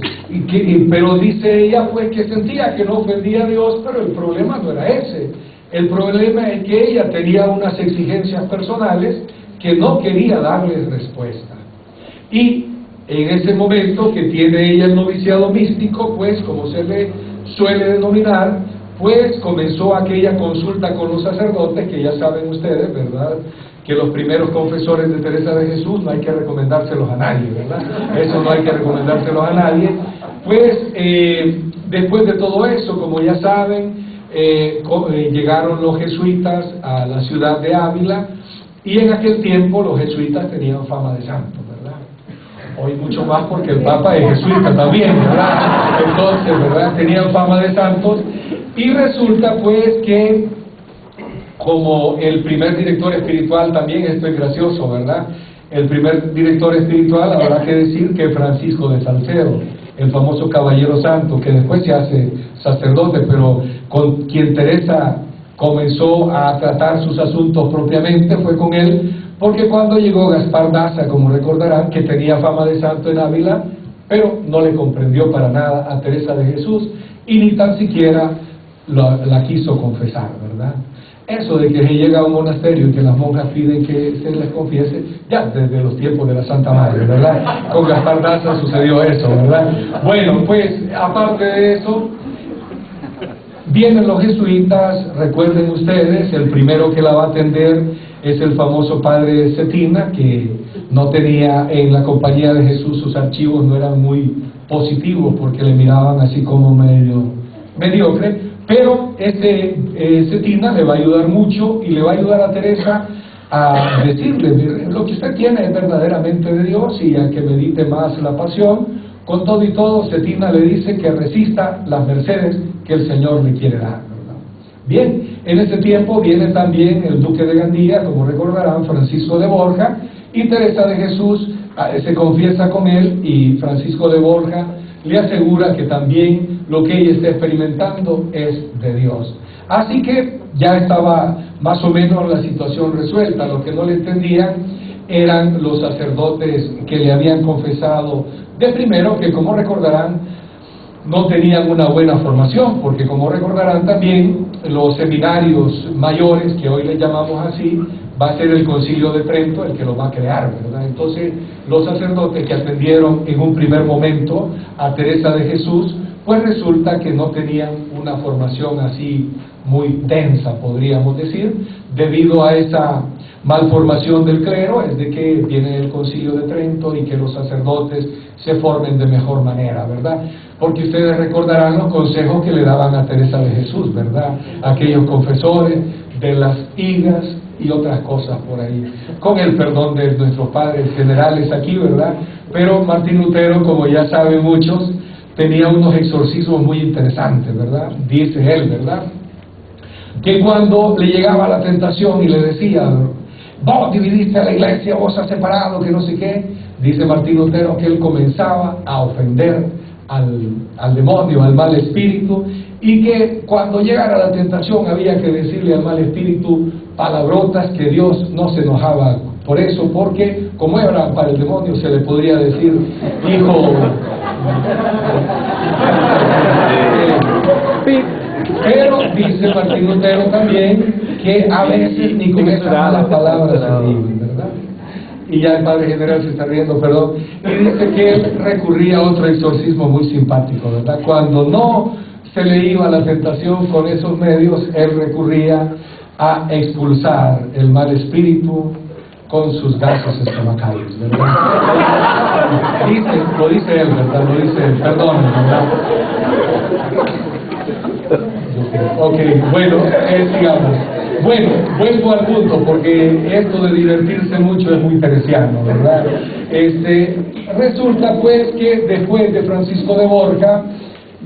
Speaker 7: pero dice ella pues que sentía que no ofendía a Dios, pero el problema no era ese. El problema es que ella tenía unas exigencias personales que no quería darles respuesta. Y en ese momento que tiene ella el noviciado místico, pues como se le suele denominar, pues comenzó aquella consulta con los sacerdotes, que ya saben ustedes, ¿verdad?, que los primeros confesores de Teresa de Jesús no hay que recomendárselos a nadie, ¿verdad? Eso no hay que recomendárselos a nadie. Pues después de todo eso, como ya saben, llegaron los jesuitas a la ciudad de Ávila, y en aquel tiempo los jesuitas tenían fama de santos, ¿verdad? Hoy mucho más porque el Papa es jesuita también, ¿verdad? Entonces, ¿verdad?, tenían fama de santos, y resulta pues que como el primer director espiritual también, esto es gracioso, ¿verdad? El primer director espiritual, habrá que decir que Francisco de Salcedo, el famoso caballero santo, que después se hace sacerdote, pero con quien Teresa comenzó a tratar sus asuntos propiamente fue con él, porque cuando llegó Gaspar Daza, como recordarán, que tenía fama de santo en Ávila, pero no le comprendió para nada a Teresa de Jesús, y ni tan siquiera la quiso confesar, ¿verdad? Eso de que se llega a un monasterio y que las monjas piden que se les confiese, ya desde los tiempos de la Santa Madre, ¿verdad? Con Gaspar Daza sucedió eso, ¿verdad? Bueno, pues aparte de eso, vienen los jesuitas, recuerden ustedes, el primero que la va a atender es el famoso padre Cetina, que no tenía en la Compañía de Jesús, sus archivos no eran muy positivos porque le miraban así como medio mediocre. Pero Cetina le va a ayudar mucho y le va a ayudar a Teresa a decirle, lo que usted tiene es verdaderamente de Dios, y a que medite más la pasión. Con todo y todo, Cetina le dice que resista las mercedes que el Señor le quiere dar, ¿verdad? Bien, en ese tiempo viene también el duque de Gandía, como recordarán, Francisco de Borja, y Teresa de Jesús se confiesa con él, y Francisco de Borja le asegura que también lo que ella está experimentando es de Dios. Así que ya estaba más o menos la situación resuelta. Lo que no le entendían eran los sacerdotes que le habían confesado de primero, que como recordarán no tenían una buena formación, porque como recordarán también los seminarios mayores, que hoy les llamamos así, va a ser el Concilio de Trento el que lo va a crear, ¿verdad? Entonces los sacerdotes que atendieron en un primer momento a Teresa de Jesús, pues resulta que no tenían una formación así muy densa, podríamos decir, debido a esa malformación del clero, es de que viene el Concilio de Trento y que los sacerdotes se formen de mejor manera, ¿verdad? Porque ustedes recordarán los consejos que le daban a Teresa de Jesús, ¿verdad? Aquellos confesores de las higas y otras cosas por ahí, con el perdón de nuestros padres generales aquí, ¿verdad? Pero Martín Lutero, como ya saben muchos, tenía unos exorcismos muy interesantes, ¿verdad? Dice él, ¿verdad?, que cuando le llegaba la tentación y le decía, vos dividiste a la iglesia, vos has separado, que no sé qué, dice Martín Lutero que él comenzaba a ofender al demonio, al mal espíritu, y que cuando llegara la tentación había que decirle al mal espíritu palabrotas que Dios no se enojaba por eso, porque como era para el demonio se le podría decir, hijo. Pero dice Martín Lutero también que a veces ni con esas malas palabras se viven, ¿verdad? Y ya el padre general se está riendo, perdón, y dice que él recurría a otro exorcismo muy simpático, ¿verdad? Cuando no se le iba la tentación con esos medios, él recurría a expulsar el mal espíritu con sus gases estomacales, ¿verdad? Lo dice él, ¿verdad? Lo dice él, perdón, ¿verdad? Ok, bueno, sigamos. Bueno, vuelvo al punto, porque esto de divertirse mucho es muy teresiano, ¿verdad? Resulta pues que después de Francisco de Borja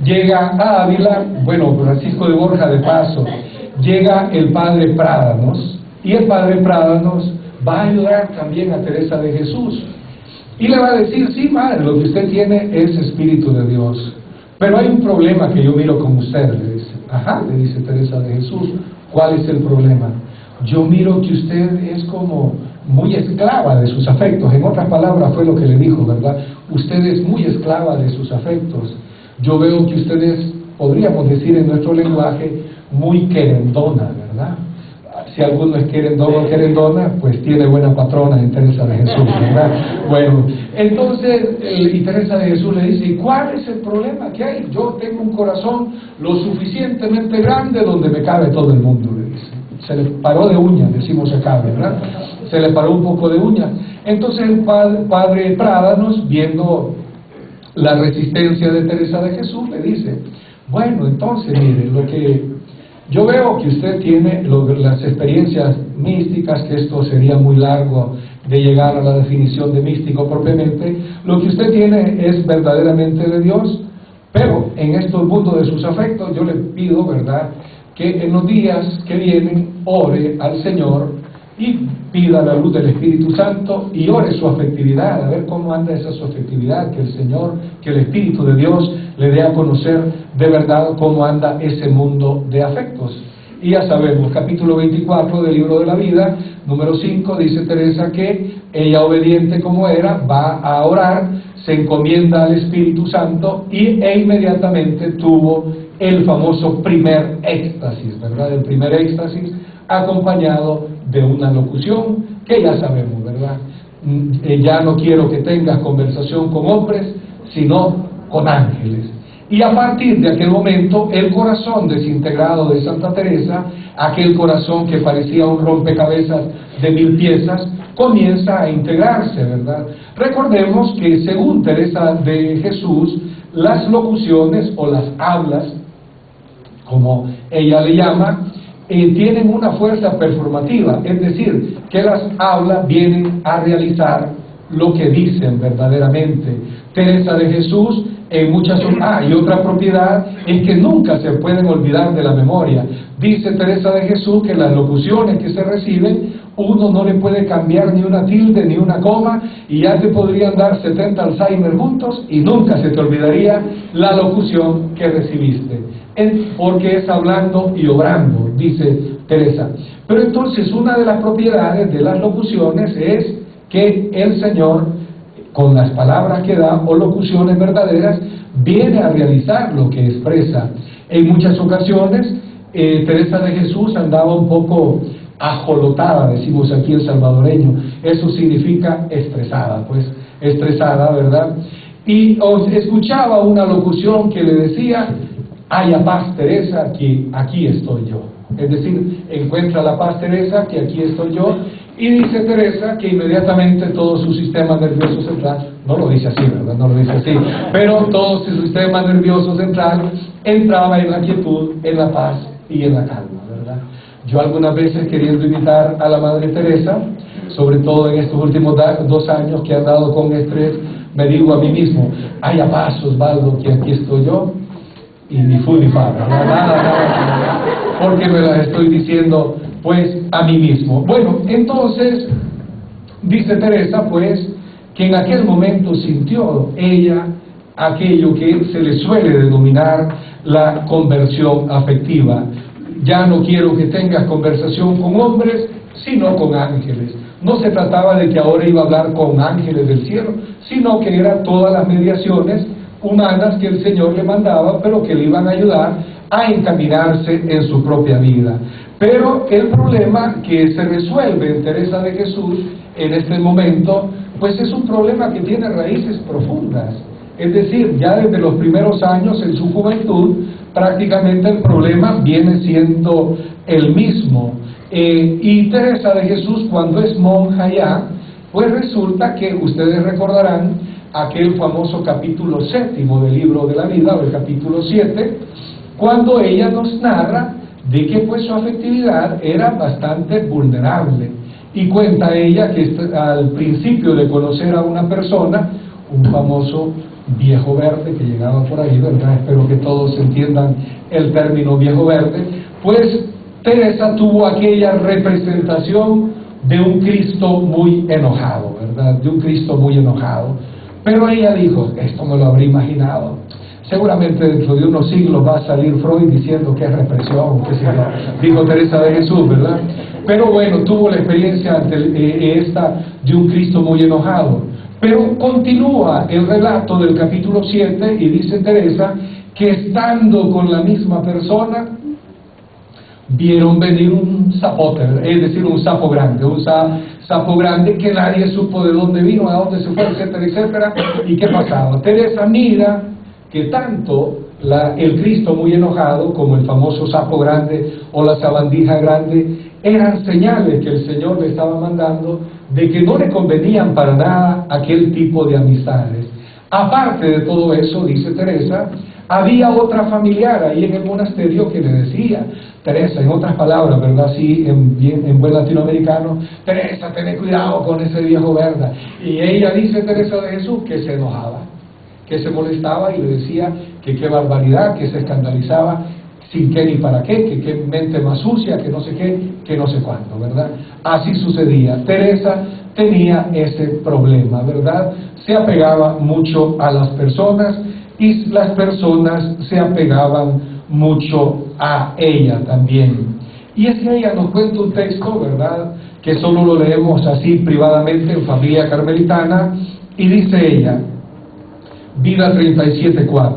Speaker 7: llega a Ávila, bueno, Francisco de Borja de paso, llega el padre Prádanos, y el padre Prádanos va a ayudar también a Teresa de Jesús, y le va a decir, sí, madre, lo que usted tiene es Espíritu de Dios, pero hay un problema que yo miro con usted, le dice. Ajá, le dice Teresa de Jesús, ¿cuál es el problema? Yo miro que usted es como muy esclava de sus afectos. En otras palabras fue lo que le dijo, ¿verdad? Usted es muy esclava de sus afectos. Yo veo que usted es, podríamos decir en nuestro lenguaje, muy querendona, ¿verdad? Si alguno es querendón o querendona, pues tiene buena patrona en Teresa de Jesús, ¿verdad? Bueno, Entonces, y Teresa de Jesús le dice, ¿y cuál es el problema que hay? Yo tengo un corazón lo suficientemente grande donde me cabe todo el mundo, le dice. Se le paró de uñas, decimos acá, ¿verdad? Se le paró un poco de uñas. Entonces el padre Prádanos, viendo la resistencia de Teresa de Jesús, le dice, bueno, entonces mire, lo que yo veo que usted tiene las experiencias místicas, que esto sería muy largo de llegar a la definición de místico propiamente, lo que usted tiene es verdaderamente de Dios, pero en este mundo de sus afectos yo le pido, ¿verdad?, que en los días que vienen ore al Señor y pida la luz del Espíritu Santo y ore su afectividad, a ver cómo anda esa su afectividad, que el Señor, que el Espíritu de Dios le dé a conocer de verdad cómo anda ese mundo de afectos. Y ya sabemos, capítulo 24 del libro de la vida, número 5, dice Teresa que ella, obediente como era, va a orar, se encomienda al Espíritu Santo e inmediatamente tuvo el famoso primer éxtasis, ¿verdad? El primer éxtasis acompañado de una locución que ya sabemos, ¿verdad? Ya no quiero que tengas conversación con hombres, sino con ángeles. Y a partir de aquel momento, el corazón desintegrado de Santa Teresa, aquel corazón que parecía un rompecabezas de 1000 piezas, comienza a integrarse, ¿verdad? Recordemos que según Teresa de Jesús, las locuciones o las hablas, como ella le llama, tienen una fuerza performativa, es decir, que las hablas vienen a realizar lo que dicen verdaderamente. Teresa de Jesús, en muchas... y otra propiedad es que nunca se pueden olvidar de la memoria. Dice Teresa de Jesús que las locuciones que se reciben, uno no le puede cambiar ni una tilde ni una coma, y ya te podrían dar 70 Alzheimer juntos y nunca se te olvidaría la locución que recibiste, porque es hablando y obrando, dice Teresa. Pero entonces una de las propiedades de las locuciones es que el Señor, con las palabras que da o locuciones verdaderas, viene a realizar lo que expresa. En muchas ocasiones Teresa de Jesús andaba un poco ajolotada, decimos aquí en salvadoreño, eso significa estresada, pues estresada, ¿verdad? Y escuchaba una locución que le decía, haya paz, Teresa, que aquí estoy yo. Es decir, encuentra la paz, Teresa, que aquí estoy yo. Y dice Teresa que inmediatamente todo su sistema nervioso central, no lo dice así, ¿verdad? No lo dice así, pero todo su sistema nervioso central entraba en la quietud, en la paz y en la calma, ¿verdad? Yo algunas veces, queriendo imitar a la Madre Teresa, sobre todo en estos últimos 2 años que he andado con estrés, me digo a mí mismo, haya paz, Osvaldo, que aquí estoy yo, y ni fu ni fa, nada, porque me las estoy diciendo pues a mí mismo. Bueno, entonces dice Teresa pues que en aquel momento sintió ella aquello que se le suele denominar la conversión afectiva. Ya no quiero que tengas conversación con hombres, sino con ángeles. No se trataba de que ahora iba a hablar con ángeles del cielo, sino que eran todas las mediaciones humanas que el Señor le mandaba, pero que le iban a ayudar a encaminarse en su propia vida. Pero el problema que se resuelve en Teresa de Jesús en este momento, pues es un problema que tiene raíces profundas. Es decir, ya desde los primeros años en su juventud, prácticamente el problema viene siendo el mismo. Y Teresa de Jesús, cuando es monja ya, pues resulta que ustedes recordarán aquel famoso capítulo 7 del libro de la vida, o el capítulo 7, cuando ella nos narra de que pues su afectividad era bastante vulnerable, y cuenta ella que al principio de conocer a una persona, un famoso viejo verde que llegaba por ahí, ¿verdad? Espero que todos entiendan el término viejo verde. Pues Teresa tuvo aquella representación de un Cristo muy enojado, ¿verdad? De un Cristo muy enojado. Pero ella dijo, esto me lo habría imaginado. Seguramente dentro de unos siglos va a salir Freud diciendo que es represión, qué sé yo, dijo Teresa de Jesús, ¿verdad? Pero bueno, tuvo la experiencia esta de un Cristo muy enojado. Pero continúa el relato del capítulo 7 y dice Teresa que estando con la misma persona, vieron venir un zapote, es decir, un sapo grande que nadie supo de dónde vino, a dónde se fue, etcétera, etcétera. ¿Y qué pasaba? Teresa mira que tanto el Cristo muy enojado como el famoso sapo grande o la sabandija grande eran señales que el Señor le estaba mandando de que no le convenían para nada aquel tipo de amistades. Aparte de todo eso, dice Teresa, había otra familiar ahí en el monasterio que le decía: Teresa, en otras palabras, ¿verdad? Sí, en buen latinoamericano: Teresa, ten cuidado con ese viejo verga. Y ella dice, Teresa de Jesús, que se enojaba, que se molestaba y le decía que qué barbaridad, que se escandalizaba sin qué ni para qué, que qué mente más sucia, que no sé qué, que no sé cuánto, ¿verdad? Así sucedía. Teresa tenía ese problema, ¿verdad? Se apegaba mucho a las personas y las personas se apegaban mucho a ella también. Y es que ella nos cuenta un texto, ¿verdad?, que solo lo leemos así privadamente en familia carmelitana, y dice ella, Vida 37:4: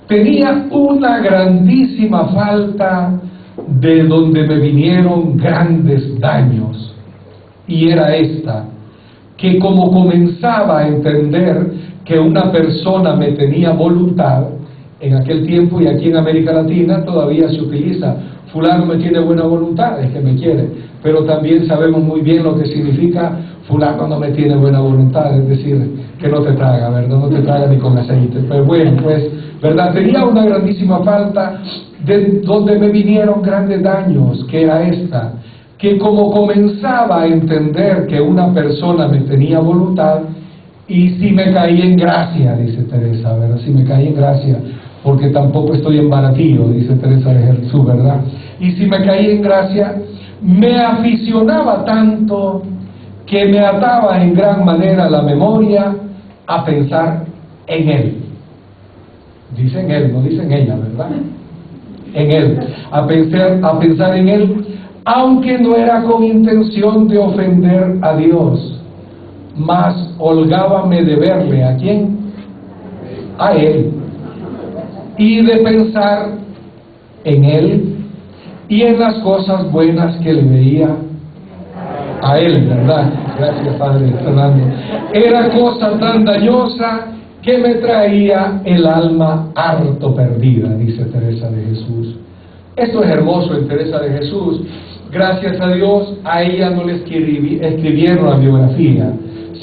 Speaker 7: tenía una grandísima falta de donde me vinieron grandes daños, y era esta, que como comenzaba a entender que una persona me tenía voluntad, en aquel tiempo y aquí en América Latina todavía se utiliza, fulano me tiene buena voluntad, es que me quiere, pero también sabemos muy bien lo que significa fulano no me tiene buena voluntad, es decir, que no te traga, ¿verdad? No te traga ni con aceite. Pero bueno, pues, ¿verdad? Tenía una grandísima falta de donde me vinieron grandes daños, que era esta, que como comenzaba a entender que una persona me tenía voluntad, y si me caí en gracia, dice Teresa, ¿verdad? Si me caí en gracia, porque tampoco estoy en baratillo, dice Teresa de Jesús, ¿verdad? Y si me caí en gracia, me aficionaba tanto que me ataba en gran manera la memoria a pensar en él. Dice en él, no dice en ella, ¿verdad? En él, a pensar en él, aunque no era con intención de ofender a Dios, mas holgábame de verle. ¿A quién? A él, y de pensar en él y en las cosas buenas que le veía a él, ¿verdad? Gracias, Padre Fernando. Era cosa tan dañosa que me traía el alma harto perdida, dice Teresa de Jesús. Esto es hermoso en Teresa de Jesús. Gracias a Dios, a ella no le escribieron la biografía,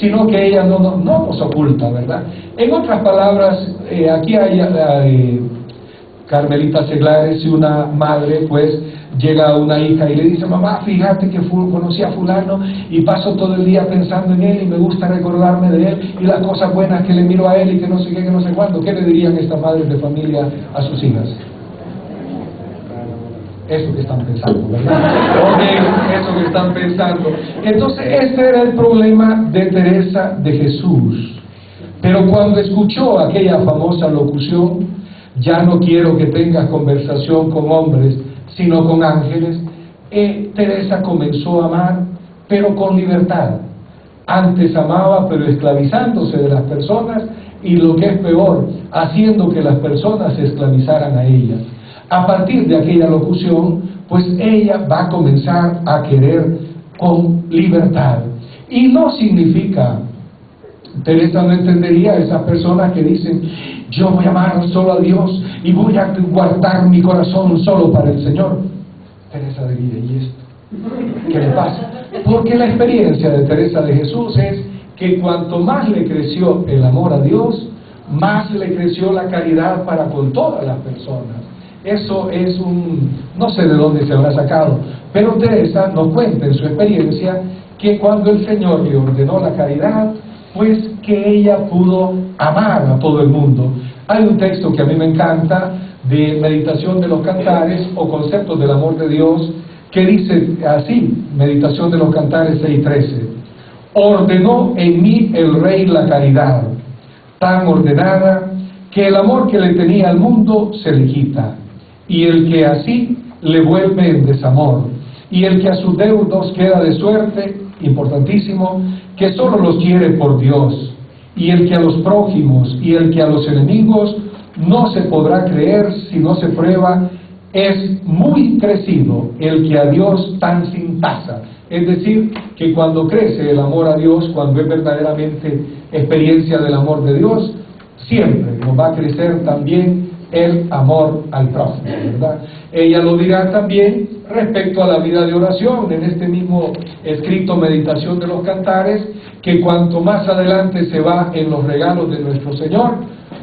Speaker 7: sino que ella no nos oculta, ¿verdad? En otras palabras, aquí hay Carmelita Seglares, y una madre, pues, llega a una hija y le dice: mamá, fíjate que conocí a fulano y paso todo el día pensando en él y me gusta recordarme de él y las cosas buenas que le miro a él y que no sé qué, que no sé cuándo. ¿Qué le dirían estas madres de familia a sus hijas? Eso que están pensando, ¿verdad? Eso que están pensando. Entonces, este era el problema de Teresa de Jesús. Pero cuando escuchó aquella famosa locución: ya no quiero que tengas conversación con hombres, sino con ángeles, Teresa comenzó a amar, pero con libertad. Antes amaba, pero esclavizándose de las personas, y lo que es peor, haciendo que las personas se esclavizaran a ella. A partir de aquella locución, pues ella va a comenzar a querer con libertad. Y no significa, Teresa no entendería a esas personas que dicen: yo voy a amar solo a Dios y voy a guardar mi corazón solo para el Señor. Teresa diría: ¿y esto? ¿Qué le pasa? Porque la experiencia de Teresa de Jesús es que cuanto más le creció el amor a Dios, más le creció la caridad para con todas las personas. Eso es no sé de dónde se habrá sacado, pero Teresa nos cuenta en su experiencia que cuando el Señor le ordenó la caridad, pues que ella pudo amar a todo el mundo. Hay un texto que a mí me encanta, de Meditación de los Cantares o Conceptos del Amor de Dios, que dice así, Meditación de los Cantares 6:13: ordenó en mí el Rey la caridad, tan ordenada que el amor que le tenía al mundo se le quita, y el que así le vuelve en desamor, y el que a sus deudos queda de suerte, importantísimo, que solo los quiere por Dios, y el que a los prójimos y el que a los enemigos no se podrá creer si no se prueba es muy crecido el que a Dios tan sin tasa. Es decir, que cuando crece el amor a Dios, cuando es verdaderamente experiencia del amor de Dios, siempre nos va a crecer también el amor al prójimo, ¿verdad? Ella lo dirá también respecto a la vida de oración, en este mismo escrito Meditación de los Cantares, que cuanto más adelante se va en los regalos de nuestro Señor,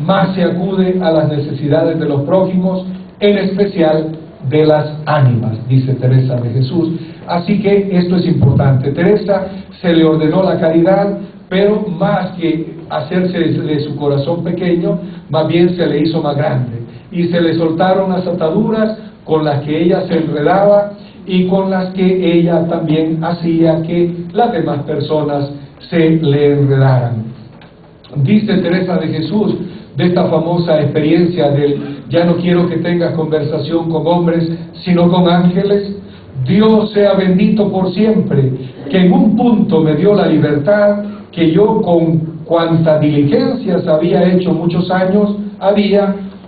Speaker 7: más se acude a las necesidades de los prójimos, en especial de las ánimas, dice Teresa de Jesús. Así que esto es importante. Teresa se le ordenó la caridad, pero más que hacerse de su corazón pequeño, más bien se le hizo más grande. Y se le soltaron las ataduras con las que ella se enredaba y con las que ella también hacía que las demás personas se le enredaran. Dice Teresa de Jesús, de esta famosa experiencia del ya no quiero que tengas conversación con hombres, sino con ángeles: Dios sea bendito por siempre, que en un punto me dio la libertad que yo con cuanta diligencias había hecho muchos años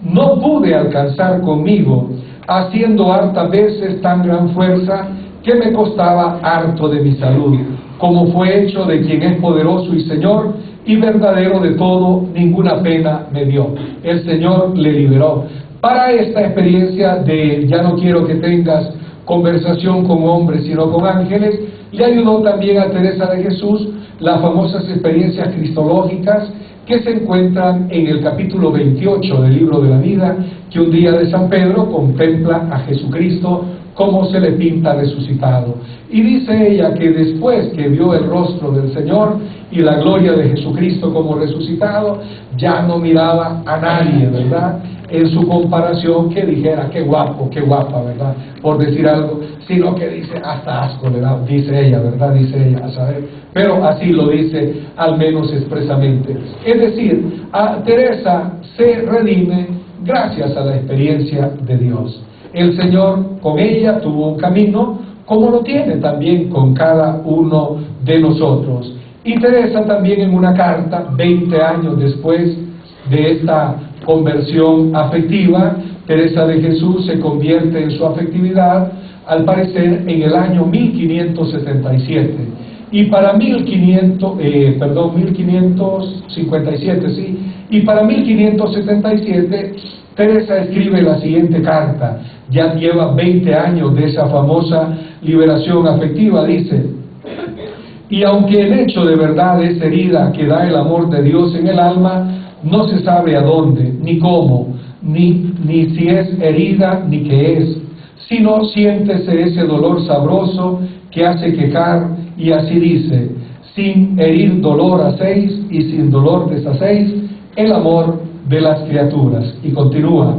Speaker 7: no pude alcanzar conmigo, haciendo hartas veces tan gran fuerza que me costaba harto de mi salud, como fue hecho de quien es poderoso y Señor y verdadero de todo, ninguna pena me dio. El Señor le liberó. Para esta experiencia de ya no quiero que tengas conversación con hombres sino con ángeles, le ayudó también a Teresa de Jesús las famosas experiencias cristológicas que se encuentran en el capítulo 28 del libro de la vida, que un día de San Pedro contempla a Jesucristo como se le pinta resucitado. Y dice ella que después que vio el rostro del Señor y la gloria de Jesucristo como resucitado, ya no miraba a nadie, ¿verdad?, en su comparación que dijera qué guapo, qué guapa, ¿verdad?, por decir algo, sino que dice hasta asco le da, dice ella, ¿verdad?, dice ella, a saber, pero así lo dice al menos expresamente. Es decir, a Teresa se redime gracias a la experiencia de Dios. El Señor con ella tuvo un camino, como lo tiene también con cada uno de nosotros. Y Teresa también en una carta, 20 años después de esta conversión afectiva, Teresa de Jesús se convierte en su afectividad, al parecer, en el año 1577. Y para 1557, sí, y para 1577, Teresa escribe la siguiente carta. Ya lleva 20 años de esa famosa liberación afectiva, dice: y aunque el hecho de verdad es herida que da el amor de Dios en el alma, no se sabe a dónde, ni cómo, ni si es herida, ni qué es, sino siéntese ese dolor sabroso que hace quejar, y así dice: sin herir dolor hacéis, y sin dolor deshacéis el amor de las criaturas. Y continúa: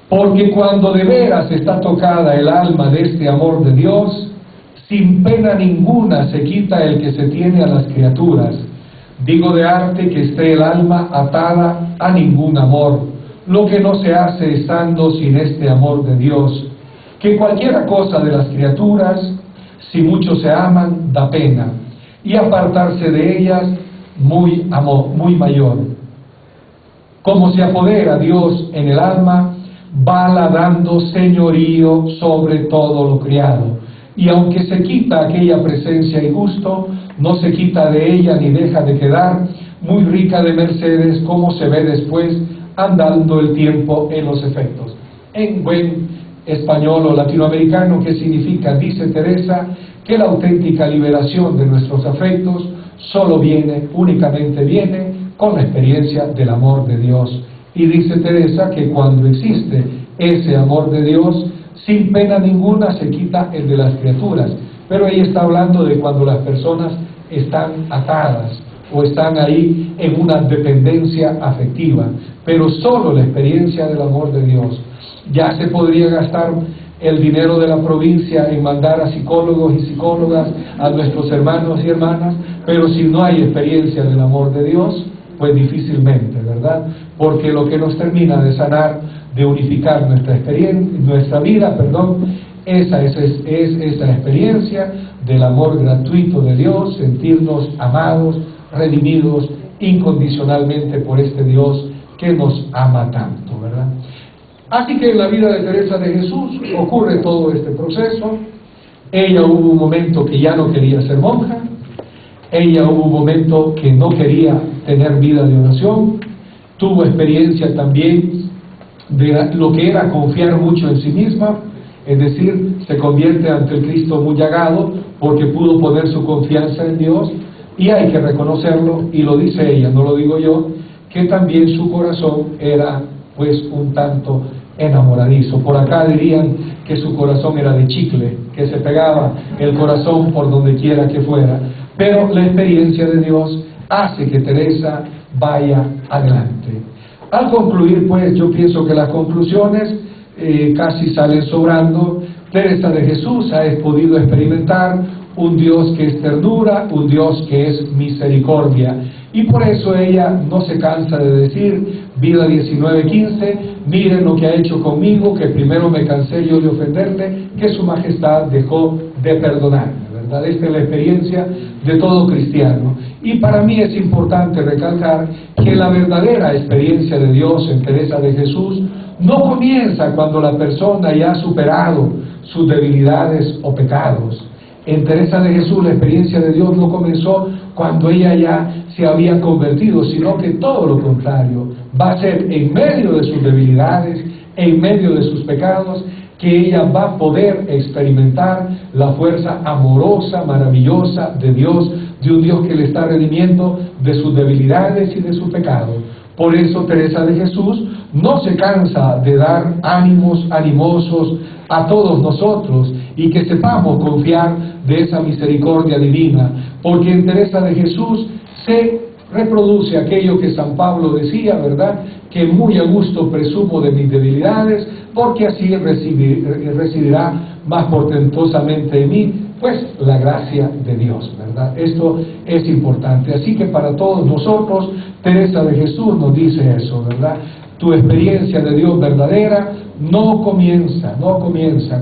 Speaker 7: porque cuando de veras está tocada el alma de este amor de Dios, sin pena ninguna se quita el que se tiene a las criaturas. Digo de arte que esté el alma atada a ningún amor, lo que no se hace estando sin este amor de Dios, que cualquiera cosa de las criaturas, si mucho se aman, da pena, y apartarse de ellas muy mayor. Como se apodera Dios en el alma, va dando señorío sobre todo lo criado, y aunque se quita aquella presencia y gusto, no se quita de ella ni deja de quedar muy rica de mercedes, como se ve después andando el tiempo en los efectos. En buen español o latinoamericano, ¿qué significa? Dice Teresa que la auténtica liberación de nuestros afectos solo únicamente viene con la experiencia del amor de Dios. Y dice Teresa que cuando existe ese amor de Dios, sin pena ninguna se quita el de las criaturas. Pero ella está hablando de cuando las personas están atadas o están ahí en una dependencia afectiva. Pero solo la experiencia del amor de Dios. Ya se podría gastar el dinero de la provincia en mandar a psicólogos y psicólogas a nuestros hermanos y hermanas, pero si no hay experiencia del amor de Dios, pues difícilmente, ¿verdad? Porque lo que nos termina de sanar, de unificar nuestra vida, esa es esa experiencia del amor gratuito de Dios, sentirnos amados, redimidos incondicionalmente por este Dios que nos ama tanto, ¿verdad? Así que en la vida de Teresa de Jesús ocurre todo este proceso. Ella hubo un momento que ya no quería ser monja, ella hubo un momento que no quería tener vida de oración, tuvo experiencia también de lo que era confiar mucho en sí misma, es decir, se convierte ante el Cristo muy llagado porque pudo poner su confianza en Dios, y hay que reconocerlo, y lo dice ella, no lo digo yo, que también su corazón era pues un tanto enamoradizo. Por acá dirían que su corazón era de chicle, que se pegaba el corazón por donde quiera que fuera, pero la experiencia de Dios hace que Teresa vaya adelante. Al concluir, pues, yo pienso que las conclusiones casi salen sobrando. Teresa de Jesús ha podido experimentar un Dios que es ternura, un Dios que es misericordia, y por eso ella no se cansa de decir, Vida 19:15, miren lo que ha hecho conmigo, que primero me cansé yo de ofenderle, que su majestad dejó de perdonarme, ¿verdad? Esta es la experiencia de todo cristiano, y para mí es importante recalcar que la verdadera experiencia de Dios en Teresa de Jesús no comienza cuando la persona ya ha superado sus debilidades o pecados. En Teresa de Jesús la experiencia de Dios no comenzó cuando ella ya se había convertido, sino que todo lo contrario, va a ser en medio de sus debilidades, en medio de sus pecados, que ella va a poder experimentar la fuerza amorosa, maravillosa de Dios, de un Dios que le está redimiendo de sus debilidades y de sus pecados. Por eso Teresa de Jesús no se cansa de dar ánimos animosos a todos nosotros, y que sepamos confiar de esa misericordia divina, porque en Teresa de Jesús se reproduce aquello que San Pablo decía, ¿verdad? Que muy a gusto presumo de mis debilidades, porque así residirá más portentosamente en mí, pues, la gracia de Dios, ¿verdad? Esto es importante. Así que para todos nosotros, Teresa de Jesús nos dice eso, ¿verdad? Tu experiencia de Dios verdadera no comienza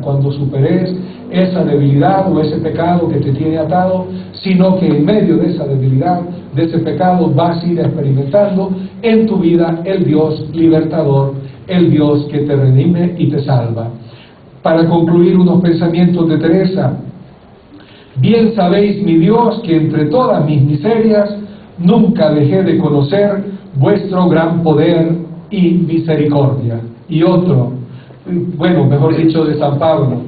Speaker 7: cuando superes esa debilidad o ese pecado que te tiene atado, sino que en medio de esa debilidad, de ese pecado, vas a ir experimentando en tu vida el Dios libertador, el Dios que te redime y te salva. Para concluir, unos pensamientos de Teresa. Bien sabéis, mi Dios, que entre todas mis miserias nunca dejé de conocer vuestro gran poder y misericordia. Y otro, bueno, mejor dicho, de San Pablo,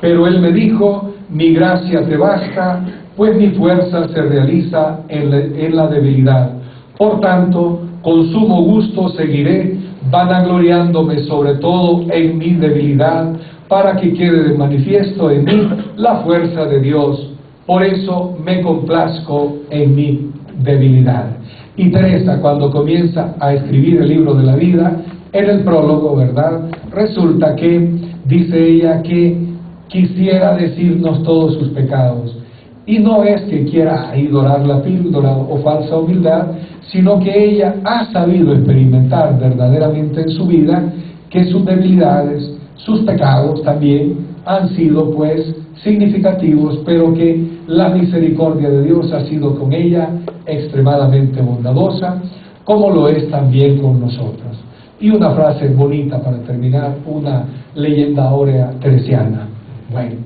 Speaker 7: pero él me dijo, mi gracia te basta, pues mi fuerza se realiza en la debilidad. Por tanto, con sumo gusto seguiré vanagloriándome sobre todo en mi debilidad, para que quede de manifiesto en mí la fuerza de Dios. Por eso me complazco en mi debilidad. Y Teresa, cuando comienza a escribir el libro de la vida, en el prólogo, ¿verdad?, resulta que dice ella que quisiera decirnos todos sus pecados. Y no es que quiera ahí dorar la píldora o falsa humildad, sino que ella ha sabido experimentar verdaderamente en su vida que sus debilidades, sus pecados también han sido pues significativos, pero que la misericordia de Dios ha sido con ella extremadamente bondadosa, como lo es también con nosotros. Y una frase bonita para terminar, una leyenda áurea teresiana. Bueno,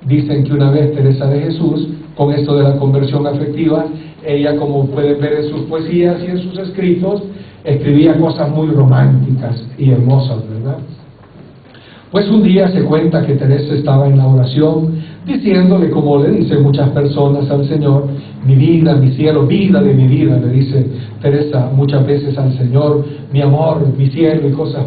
Speaker 7: dicen que una vez Teresa de Jesús, con esto de la conversión afectiva, ella, como pueden ver en sus poesías y en sus escritos, escribía cosas muy románticas y hermosas, ¿verdad? Pues un día se cuenta que Teresa estaba en la oración, diciéndole, como le dicen muchas personas al Señor, mi vida, mi cielo, vida de mi vida, le dice Teresa muchas veces al Señor, mi amor, mi cielo y cosas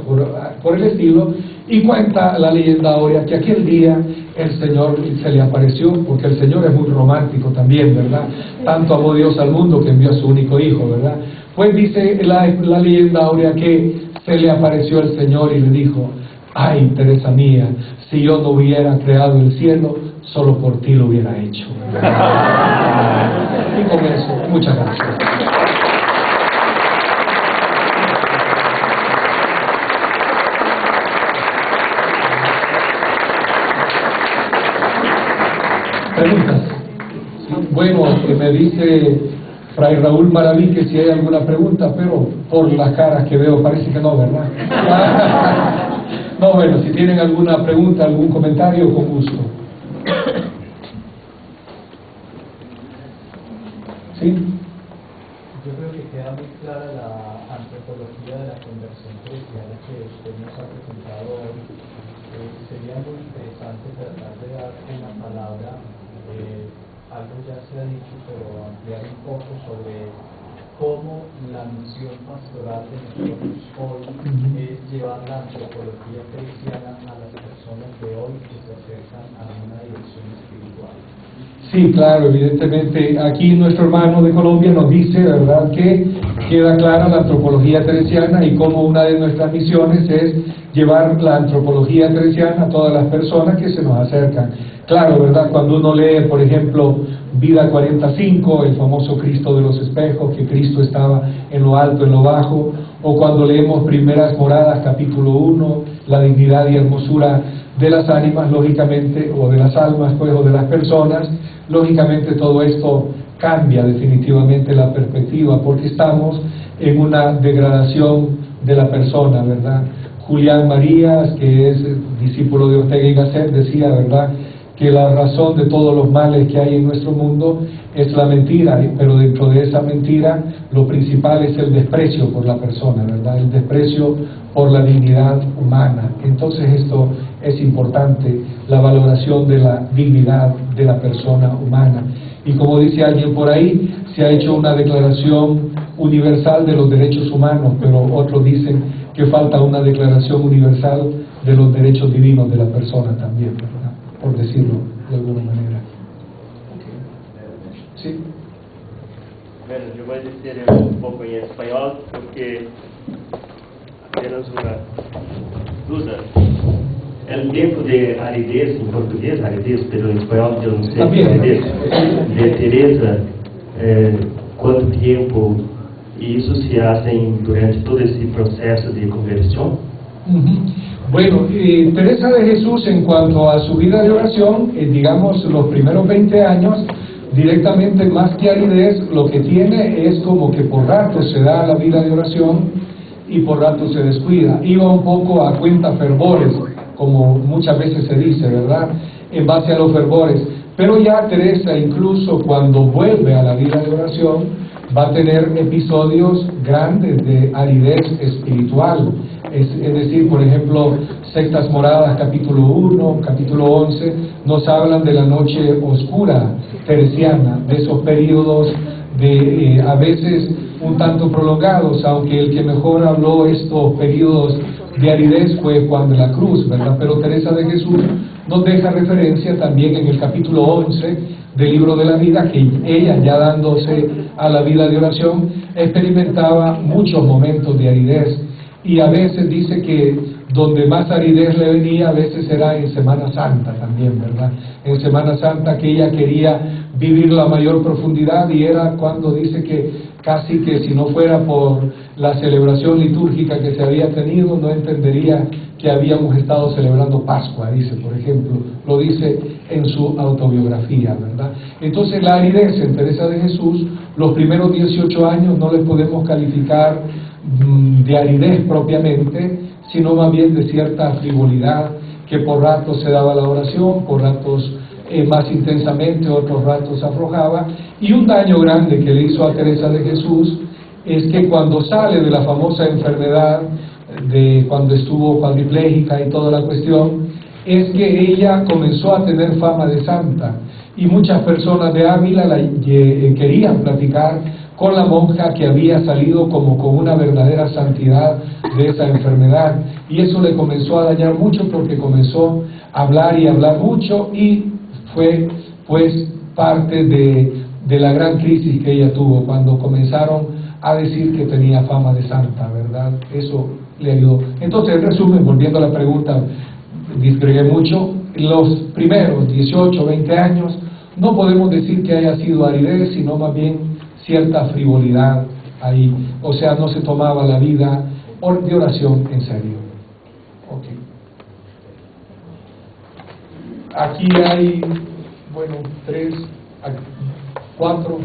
Speaker 7: por el estilo, y cuenta la leyenda áurea que aquel día el Señor se le apareció, porque el Señor es muy romántico también, ¿verdad? Tanto amó Dios al mundo que envió a su único hijo, ¿verdad? Pues dice la leyenda áurea que se le apareció el Señor y le dijo, ay, Teresa mía, si yo no hubiera creado el cielo, solo por ti lo hubiera hecho. Y con eso, muchas gracias. ¿Preguntas? Sí. Bueno, que me dice Fray Raúl Maraví, que si hay alguna pregunta, pero por las caras que veo parece que no, ¿verdad? No, bueno, si tienen alguna pregunta, algún comentario, con gusto. ¿Sí?
Speaker 8: Yo creo que queda muy clara la antropología de la conversión cristiana que usted nos ha presentado hoy. Sería muy interesante tratar de dar una palabra, algo ya se ha dicho, pero ampliar un poco sobre cómo la misión pastoral de nosotros hoy es llevar la antropología cristiana a las personas de hoy que se acercan a una dirección espiritual.
Speaker 7: Sí, claro, evidentemente aquí nuestro hermano de Colombia nos dice, ¿verdad?, que queda clara la antropología teresiana y cómo una de nuestras misiones es llevar la antropología teresiana a todas las personas que se nos acercan. Claro, ¿verdad?, cuando uno lee, por ejemplo, Vida 45, el famoso Cristo de los espejos, que Cristo estaba en lo alto, en lo bajo, o cuando leemos Primeras Moradas, capítulo 1, la dignidad y hermosura de las ánimas, lógicamente, o de las almas, pues, o de las personas, lógicamente todo esto cambia definitivamente la perspectiva, porque estamos en una degradación de la persona, ¿verdad? Julián Marías, que es discípulo de Ortega y Gasset, decía, ¿verdad?, que la razón de todos los males que hay en nuestro mundo es la mentira, pero dentro de esa mentira lo principal es el desprecio por la persona, ¿verdad?, el desprecio por la dignidad humana. Entonces esto es importante, la valoración de la dignidad de la persona humana. Y como dice alguien por ahí, se ha hecho una declaración universal de los derechos humanos, pero otros dicen que falta una declaración universal de los derechos divinos de la persona también, ¿verdad?, por decirlo de alguna manera. Sí.
Speaker 9: Bueno, yo voy a decir un poco en español porque apenas una duda. El tiempo de aridez, en portugués aridez, pero en español yo no sé, aridez, de Teresa, ¿cuánto tiempo? Y eso se hace durante todo ese proceso de conversión.
Speaker 7: Bueno, Teresa de Jesús, en cuanto a su vida de oración, digamos los primeros 20 años, directamente más que aridez, lo que tiene es como que por rato se da la vida de oración y por rato se descuida. Iba un poco a cuenta fervores, como muchas veces se dice, ¿verdad?, en base a los fervores. Pero ya Teresa, incluso cuando vuelve a la vida de oración, va a tener episodios grandes de aridez espiritual. Es decir, por ejemplo, Sectas Moradas, capítulo 1, capítulo 11, nos hablan de la noche oscura teresiana, de esos periodos de a veces un tanto prolongados, aunque el que mejor habló estos periodos de aridez fue Juan de la Cruz, ¿verdad? Pero Teresa de Jesús nos deja referencia también en el capítulo 11 del Libro de la Vida, que ella, ya dándose a la vida de oración, experimentaba muchos momentos de aridez, y a veces dice que donde más aridez le venía, a veces era en Semana Santa también, ¿verdad? En Semana Santa, que ella quería vivir la mayor profundidad, y era cuando dice que casi que si no fuera por la celebración litúrgica que se había tenido, no entendería que habíamos estado celebrando Pascua, dice, por ejemplo, lo dice en su autobiografía, ¿verdad? Entonces la aridez en Teresa de Jesús, los primeros 18 años no les podemos calificar de aridez propiamente, sino más bien de cierta frivolidad, que por ratos se daba la oración, por ratos más intensamente, otros ratos aflojaba. Y un daño grande que le hizo a Teresa de Jesús es que cuando sale de la famosa enfermedad de cuando estuvo cuadriplégica y toda la cuestión, es que ella comenzó a tener fama de santa, y muchas personas de Ávila querían platicar con la monja que había salido como con una verdadera santidad de esa enfermedad, y eso le comenzó a dañar mucho, porque comenzó a hablar y hablar mucho, y fue pues parte de la gran crisis que ella tuvo cuando comenzaron a decir que tenía fama de santa, ¿verdad? Eso le ayudó. Entonces, en resumen, volviendo a la pregunta, disgregué mucho. Los primeros 18, 20 años no podemos decir que haya sido aridez, sino más bien cierta frivolidad ahí, o sea, no se tomaba la vida de oración en serio. Okay. Aquí hay, bueno, 3, 4,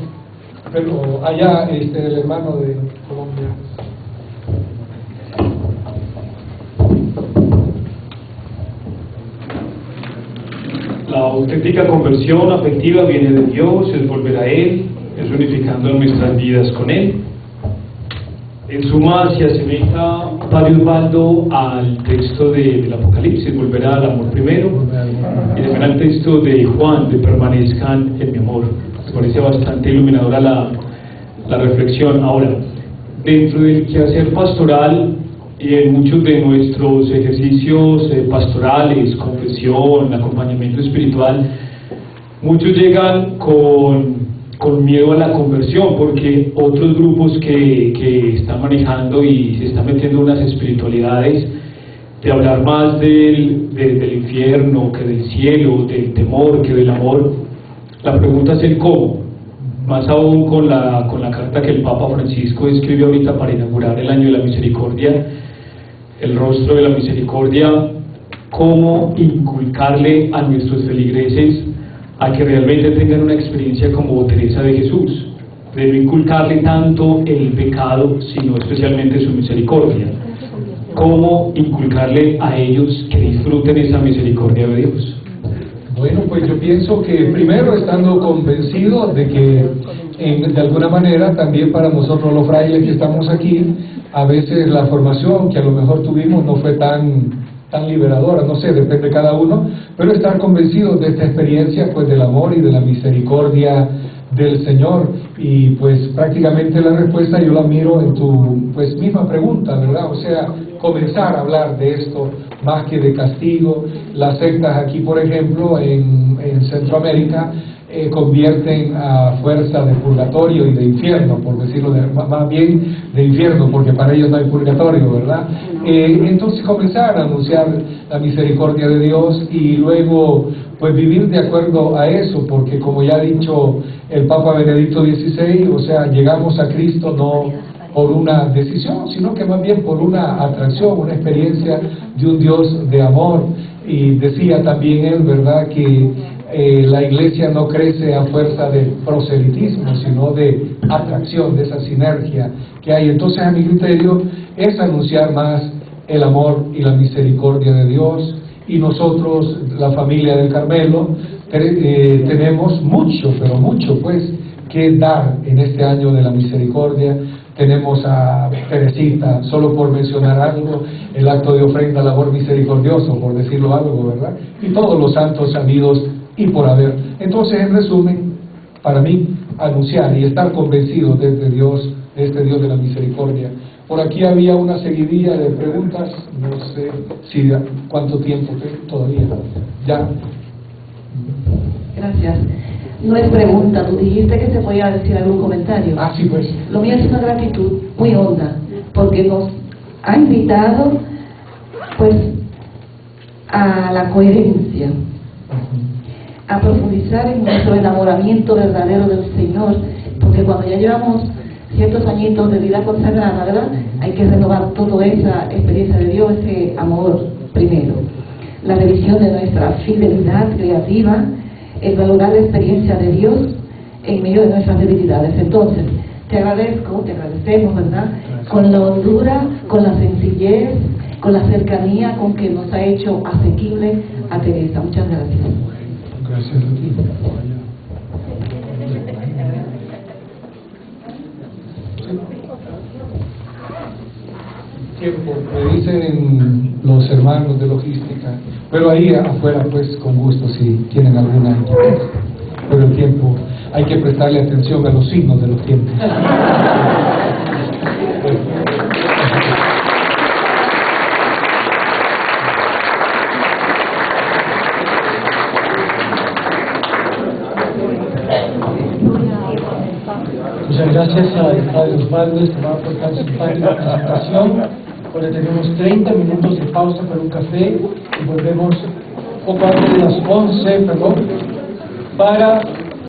Speaker 7: Pero allá el hermano de Colombia.
Speaker 10: La auténtica conversión afectiva viene de Dios, es volver a Él, es unificando nuestras vidas con Él. En suma, se asemeja, Padre Osvaldo, al texto del Apocalipsis, volverá al amor primero, y también al texto de Juan, de permanezcan en mi amor. Me parece bastante iluminadora la reflexión. Ahora, dentro del quehacer pastoral y en muchos de nuestros ejercicios pastorales, confesión, acompañamiento espiritual, muchos llegan con miedo a la conversión, porque otros grupos que están manejando y se están metiendo unas espiritualidades de hablar más del infierno que del cielo, del temor que del amor, la pregunta es el cómo, más aún con la carta que el Papa Francisco escribió ahorita para inaugurar el año de la misericordia, el rostro de la misericordia, cómo inculcarle a nuestros feligreses a que realmente tengan una experiencia como Teresa de Jesús, de no inculcarle tanto el pecado, sino especialmente su misericordia. Cómo inculcarle a ellos que disfruten esa misericordia de Dios.
Speaker 7: Bueno, pues yo pienso que primero estando convencido de que de alguna manera también para nosotros los frailes que estamos aquí, a veces la formación que a lo mejor tuvimos no fue tan liberadora, no sé, depende de cada uno, pero estar convencidos de esta experiencia pues del amor y de la misericordia del Señor. Y pues prácticamente la respuesta yo la miro en tu pues misma pregunta, ¿verdad? O sea, comenzar a hablar de esto más que de castigo. Las sectas aquí, por ejemplo, en Centroamérica convierten a fuerza de purgatorio y de infierno, por decirlo más bien de infierno, porque para ellos no hay purgatorio, ¿verdad? Entonces comenzar a anunciar la misericordia de Dios y luego pues vivir de acuerdo a eso, porque como ya ha dicho el Papa Benedicto XVI, o sea, llegamos a Cristo no por una decisión, sino que más bien por una atracción, una experiencia de un Dios de amor. Y decía también él, ¿verdad?, que la iglesia no crece a fuerza de proselitismo, sino de atracción, de esa sinergia que hay. Entonces, a mi criterio, es anunciar más el amor y la misericordia de Dios. Y nosotros, la familia del Carmelo, tenemos mucho, pero mucho, pues, que dar en este año de la misericordia. Tenemos a Teresita, solo por mencionar algo, el acto de ofrenda al amor misericordioso, por decirlo algo, ¿verdad? Y todos los santos sabidos y por haber. Entonces, en resumen, para mí, anunciar y estar convencido de este Dios de la misericordia. Por aquí había una seguidilla de preguntas, no sé si cuánto tiempo todavía. Ya.
Speaker 11: Gracias. No es pregunta, tú dijiste que se podía decir algún comentario.
Speaker 7: Ah, sí, pues.
Speaker 11: Lo mío es una gratitud muy honda, porque nos ha invitado, pues, a la coherencia, a profundizar en nuestro enamoramiento verdadero del Señor, porque cuando ya llevamos ciertos añitos de vida consagrada, ¿verdad?, hay que renovar toda esa experiencia de Dios, ese amor primero, la revisión de nuestra fidelidad creativa, el valorar la experiencia de Dios en medio de nuestras debilidades. Entonces, te agradecemos, ¿verdad?, con la hondura, con la sencillez, con la cercanía con que nos ha hecho asequible a Teresa. Muchas gracias.
Speaker 7: Gracias a ti. Tiempo, me dicen los hermanos de logística, pero ahí afuera pues con gusto si tienen alguna inquietud, pero el tiempo hay que prestarle atención a los signos de los tiempos.
Speaker 1: Muchas gracias al Padre Osvaldo Esteban por tan simpática presentación. Ahora tenemos 30 minutos de pausa para un café y volvemos poco antes de las 11, para